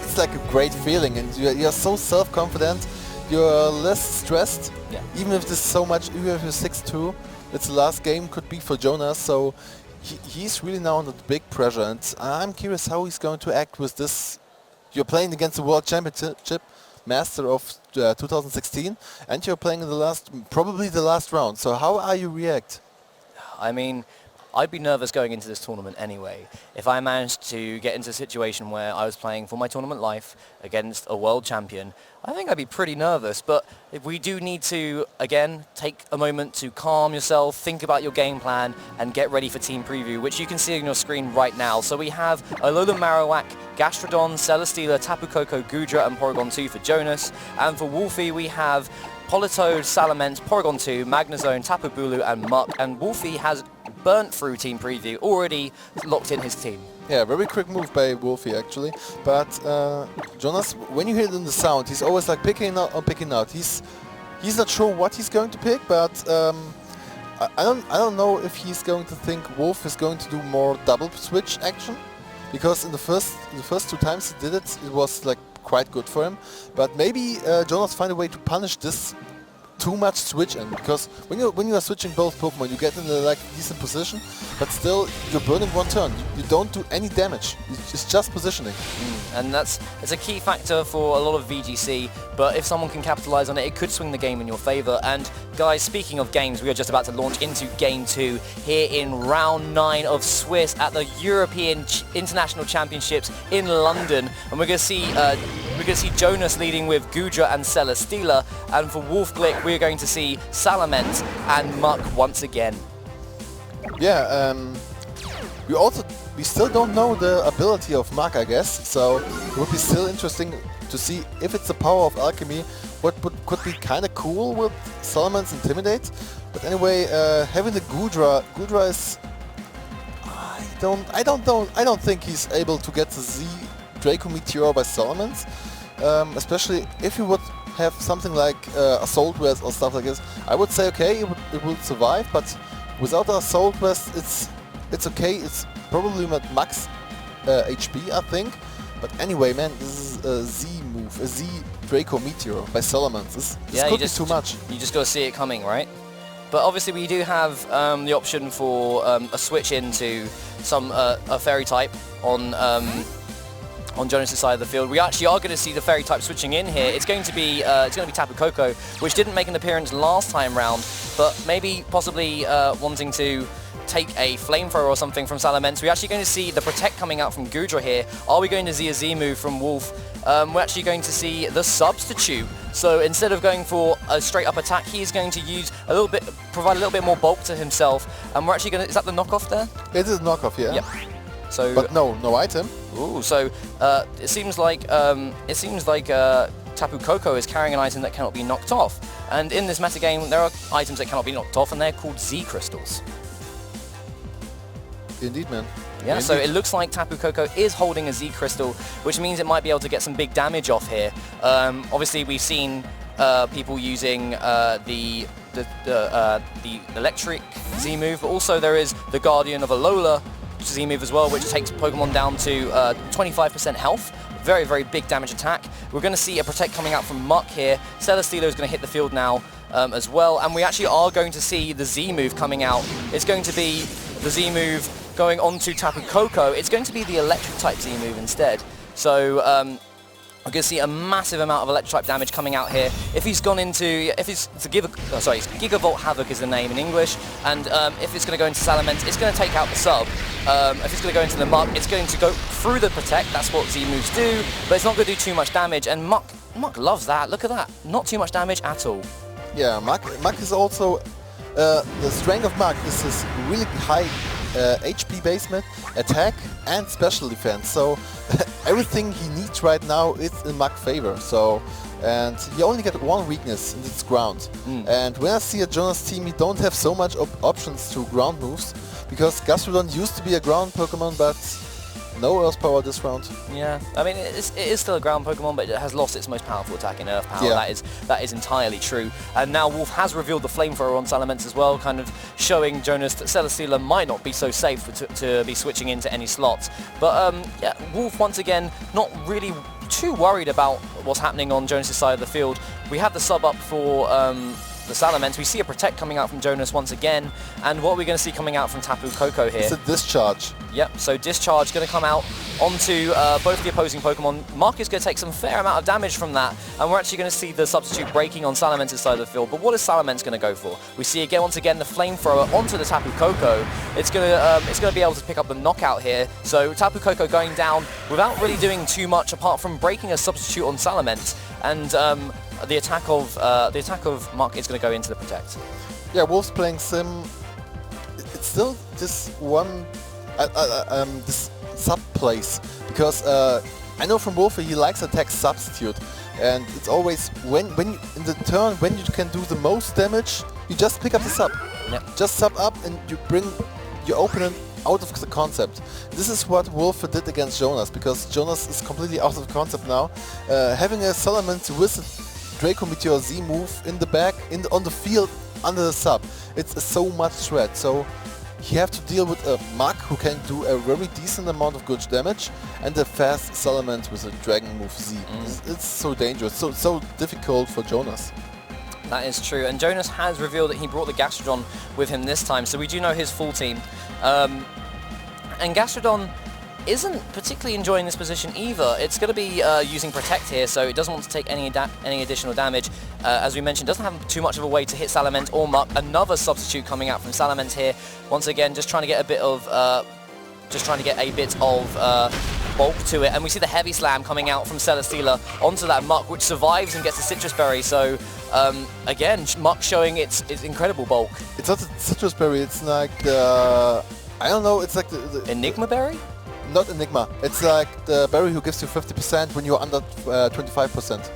it's like a great feeling, and you're so self-confident. You're less stressed, even if there's so much, even if you're 6-2, it's the last game, could be for Jonas, so he's really now under big pressure, and I'm curious how he's going to act with this. You're playing against the World Championship Master of 2016, and you're playing in probably the last round, so how are you react? I mean, I'd be nervous going into this tournament anyway. If I managed to get into a situation where I was playing for my tournament life against a world champion, I think I'd be pretty nervous. But if we do need to, again, take a moment to calm yourself, think about your game plan, and get ready for team preview, which you can see on your screen right now. So we have Alola Marowak, Gastrodon, Celesteela, Tapu Koko, Gudra, and Porygon 2 for Jonas. And for Wolfie, we have Politoed, Salamence, Porygon 2, Magnezone, Tapu Bulu, and Muck. And Wolfie has burnt through team preview, already locked in his team. Yeah, very quick move by Wolfie actually. But Jonas, when you hear it in the sound, he's always like picking out. He's not sure what he's going to pick, but I don't know if he's going to think Wolf is going to do more double switch action, because in the first 2 times he did it, it was like quite good for him. But maybe Jonas find a way to punish this too much switch in, because when you are switching both Pokemon, you get in a like decent position, but still you're burning 1 turn. You don't do any damage. It's just positioning. And it's a key factor for a lot of VGC, but if someone can capitalize on it, it could swing the game in your favor. And guys, speaking of games, we are just about to launch into game 2 here in round 9 of Swiss at the European International Championships in London, and we're going to see Jonas leading with Gudra and Celesteela, and for Wolf Glick we're going to see Salamence and Muck once again. Yeah, we still don't know the ability of Muck, I guess, so it would be still interesting to see if it's the power of alchemy, what could be kind of cool with Salamence Intimidate. But anyway, having the Gudra is, I don't think he's able to get the Z Draco Meteor by Salamence, especially if you would have something like Assault Vest or stuff like this. I would say okay, it will survive, but without the Assault Vest, it's okay. It's probably not max HP, I think. But anyway, man, this is a Z move, a Z Draco Meteor by Salamence. This could be too much. You just got to see it coming, right? But obviously we do have the option for a switch into some a fairy type on Jonas' side of the field. We actually are going to see the fairy type switching in here. It's going to be Tapu Koko, which didn't make an appearance last time round, but maybe possibly wanting to take a flamethrower or something from Salamence. We're actually going to see the Protect coming out from Gudra here. Are we going to see a Z move from Wolf? We're actually going to see the Substitute. So instead of going for a straight up attack, he's going to use a little bit, provide a little bit more bulk to himself. And we're actually going to, is that the knockoff there? It is a knockoff, yeah. Yep. So, but no item. Ooh, so it seems like Tapu Koko is carrying an item that cannot be knocked off. And in this metagame, there are items that cannot be knocked off, and they're called Z crystals. Indeed, man. Yeah, indeed. So it looks like Tapu Koko is holding a Z crystal, which means it might be able to get some big damage off here. Obviously, we've seen people using the electric Z move, but also there is the Guardian of Alola Z move as well, which takes Pokemon down to 25% health. Very, very big damage attack. We're going to see a Protect coming out from Muck here. Celesteela is going to hit the field now as well, and we actually are going to see the Z move coming out. It's going to be the Z move going on to Tapu Koko. It's going to be the electric type Z move instead. So we're going to see a massive amount of electric type damage coming out here. If he's gone into, Gigavolt Havoc is the name in English, and if it's going to go into Salamence, it's going to take out the sub. If it's going to go into the Muck, it's going to go through the Protect. That's what Z moves do, but it's not going to do too much damage. And Muck loves that. Look at that. Not too much damage at all. Yeah, Muck is also the strength of Muck is his really high HP basement, attack, and special defense. So everything he needs right now is in Muck's favor. So, and he only got one weakness, and it's ground. And when I see a Jonas team, he don't have so much options to ground moves, because Gastrodon used to be a ground Pokemon, but no Earth Power this round. Yeah, I mean, it is still a ground Pokemon, but it has lost its most powerful attack in Earth Power. Yeah. That is entirely true. And now Wolf has revealed the Flamethrower on Salamence as well, kind of showing Jonas that Celesteela might not be so safe to be switching into any slots. But yeah, Wolf once again not really too worried about what's happening on Jonas' side of the field. We have the sub up for the Salamence. We see a Protect coming out from Jonas once again, and what are we going to see coming out from Tapu Koko here? It's a Discharge. Yep, so Discharge going to come out onto both the opposing Pokemon. Mark is going to take some fair amount of damage from that, and we're actually going to see the Substitute breaking on Salamence's side of the field. But what is Salamence going to go for? We see again, once again, the Flamethrower onto the Tapu Koko. It's going to be able to pick up the knockout here. So Tapu Koko going down without really doing too much apart from breaking a Substitute on Salamence, and the attack of Muck is going to go into the Protect. Yeah, Wolf's playing Sim. It's still this one, this sub place, because I know from Wolf he likes attack Substitute, and it's always when you, in the turn when you can do the most damage, you just pick up the sub. Yep. Just sub up and you bring your opponent out of the concept. This is what Wolf did against Jonas, because Jonas is completely out of the concept now. Having a Salamence with a Draco Meteor Z move in the back, on the field, under the sub, it's so much threat. So you have to deal with a Muck who can do a very decent amount of good damage, and a fast Salamence with a Dragon move Z. It's so dangerous, so difficult for Jonas. That is true, and Jonas has revealed that he brought the Gastrodon with him this time, so we do know his full team. And Gastrodon isn't particularly enjoying this position either. It's going to be using Protect here, so it doesn't want to take any additional damage. As we mentioned, doesn't have too much of a way to hit Salamence or Muck. Another Substitute coming out from Salamence here. Once again, just trying to get a bit of bulk to it, and we see the Heavy Slam coming out from Celesteela onto that Muck, which survives and gets a Citrus Berry. So again, Muck showing its incredible bulk. It's not a Citrus Berry. It's like the, I don't know. It's like the Enigma Berry. Not Enigma. It's like the berry who gives you 50% when you're under 25%.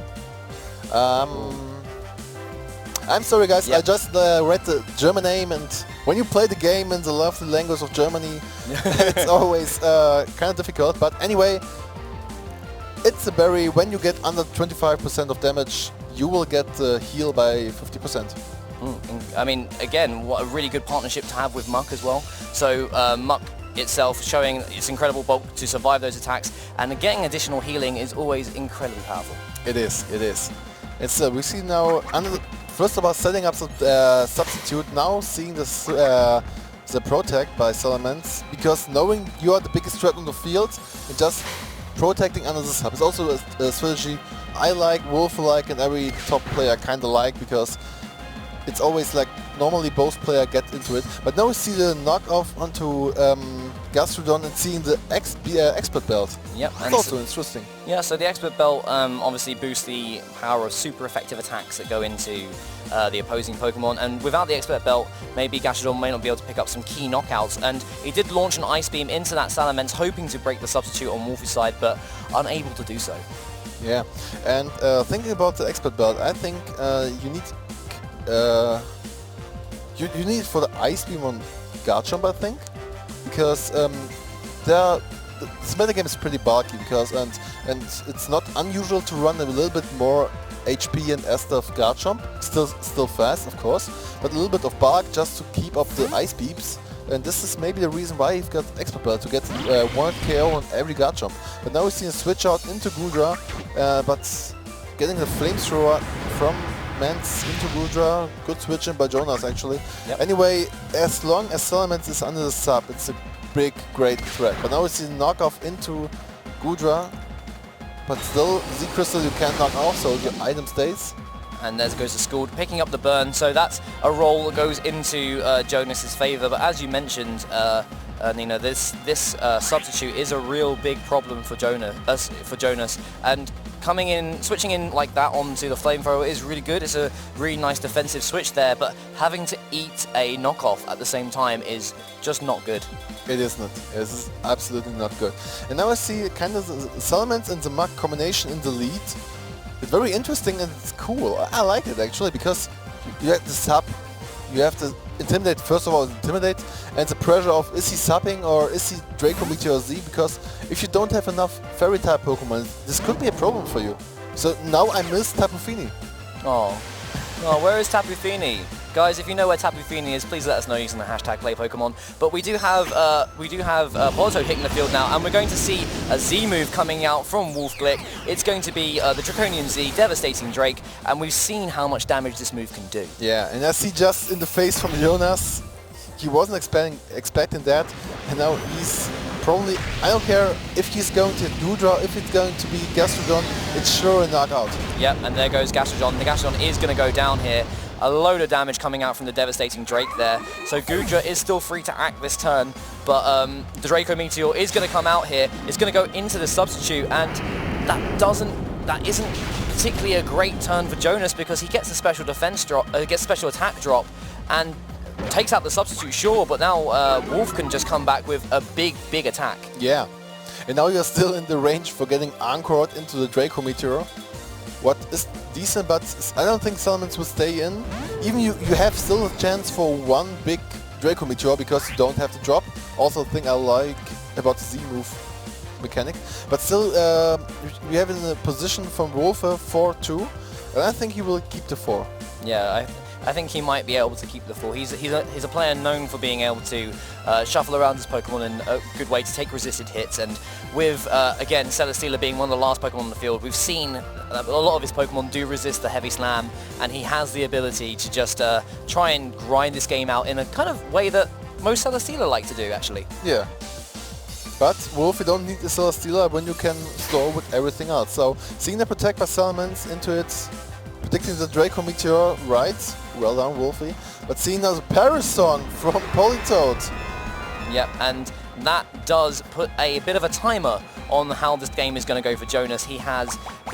I'm sorry, guys. Yep. I just read the German name, and when you play the game in the lovely language of Germany, it's always kind of difficult. But anyway, it's a berry. When you get under 25% of damage, you will get heal by 50%. I mean, again, what a really good partnership to have with Muck as well. So Muck itself, showing its incredible bulk to survive those attacks, and getting additional healing is always incredibly powerful. It is, it is. It's we see now, first of all, setting up the substitute, now seeing this, the protect by Salamence, because knowing you are the biggest threat on the field, and just protecting under the sub is also a strategy I like, Wolf like, and every top player kinda like, because it's always like, normally both players get into it, but now we see the knockoff onto Gastrodon and seeing the expert belt. Yep. It's also interesting. Yeah, so the expert belt obviously boosts the power of super effective attacks that go into the opposing Pokemon, and without the expert belt, maybe Gastrodon may not be able to pick up some key knockouts, and he did launch an Ice Beam into that Salamence, hoping to break the substitute on Wolfie's side, but unable to do so. Yeah, and thinking about the expert belt, I think you need you need it for the Ice Beam on Garchomp, I think, because this metagame is pretty bulky, because and it's not unusual to run a little bit more HP and S of Garchomp, still fast, of course, but a little bit of bulk just to keep up the Ice Beams. And this is maybe the reason why you've got Expert Belt, to get 1 KO on every Garchomp. But now we see a switch out into Gudra, but getting the Flamethrower from Mance into Gudra, good switching by Jonas actually. Yep. Anyway, as long as Salamence is under the sub, it's a big, great threat. But now we see the knockoff into Gudra, but still Z-Crystal you can knock off, so your item stays. And there goes the Scald, picking up the burn, so that's a roll that goes into Jonas's favour. But as you mentioned, Nina, this substitute is a real big problem for Jonas, and coming in, switching in like that onto the Flamethrower is really good. It's a really nice defensive switch there, but having to eat a knockoff at the same time is just not good. It is not. It is absolutely not good. And now I see kind of the Salamence and the Muk combination in the lead. It's very interesting and it's cool. I like it actually, because you have the sub, you have to intimidate, first of all intimidate, and the pressure of is he subbing or is he Draco Meteor Z, because if you don't have enough Fairy type Pokemon, this could be a problem for you. So now I miss Tapu Fini. Oh, where is Tapu Fini? Guys, if you know where Tapu Fini is, please let us know using the hashtag #PlayPokemon. But we do have Polito hitting the field now, and we're going to see a Z move coming out from Wolfglick. It's going to be the Draconian Z, Devastating Drake, and we've seen how much damage this move can do. Yeah, and I see just in the face from Jonas, he wasn't expecting that, and now he's probably, I don't care if he's going to Gudra, if it's going to be Gastrodon, it's sure a knockout. Yep, and there goes Gastrodon. The Gastrodon is going to go down here. A load of damage coming out from the Devastating Drake there. So Gudra is still free to act this turn, but the Draco Meteor is going to come out here. It's going to go into the substitute, and that isn't particularly a great turn for Jonas, because he gets a special defense drop, gets special attack drop, and takes out the substitute, sure, but now Wolf can just come back with a big attack. Yeah, and now you're still in the range for getting anchored into the Draco Meteor. What is decent, but I don't think Salamence will stay in. Even you have still a chance for one big Draco Meteor, because you don't have to drop. Also, thing I like about the Z move mechanic. But still, we have in a position from Wolf 4-2, and I think he will keep the 4. Yeah, I think he might be able to keep the 4. He's a player known for being able to shuffle around his Pokemon in a good way to take resisted hits, and with, again, Celesteela being one of the last Pokemon on the field, we've seen a lot of his Pokemon do resist the heavy slam, and he has the ability to just try and grind this game out in a kind of way that most Celesteela like to do, actually. Yeah. But Wolf, you don't need the Celesteela when you can store with everything else. So, seeing the Protect by Salamence into it, predicting the Draco Meteor, right? Well done, Wolfie. But seeing now the Parasong from Politoed. Yep, and that does put a bit of a timer on how this game is going to go for Jonas. He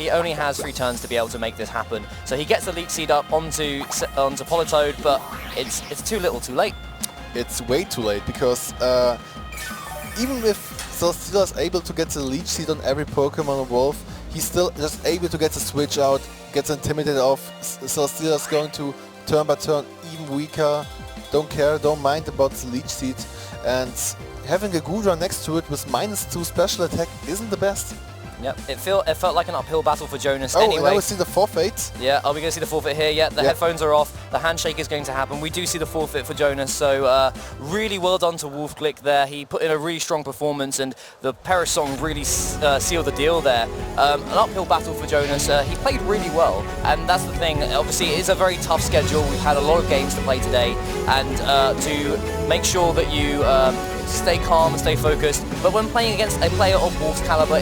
only has 3 turns to be able to make this happen. So he gets the Leech Seed up onto Politoed, but it's too little too late. It's way too late, because even if Celesteela is able to get the Leech Seed on every Pokemon evolve, he's still just able to get the switch out, gets intimidated off. Celesteela is going to turn by turn even weaker. Don't care, don't mind about the Leech Seed, and having a Gudra next to it with -2 special attack isn't the best. Yep, it felt like an uphill battle for Jonas Oh, anyway. and now we see the forfeit. Yeah, are we going to see the forfeit here? Yeah, the headphones are off. The handshake is going to happen. We do see the forfeit for Jonas, so really well done to Wolfglick there. He put in a really strong performance, and the Paris song really sealed the deal there. An uphill battle for Jonas. He played really well, and that's the thing. Obviously, it is a very tough schedule. We've had a lot of games to play today, and to make sure that you stay calm and stay focused. But when playing against a player of Wolf's caliber,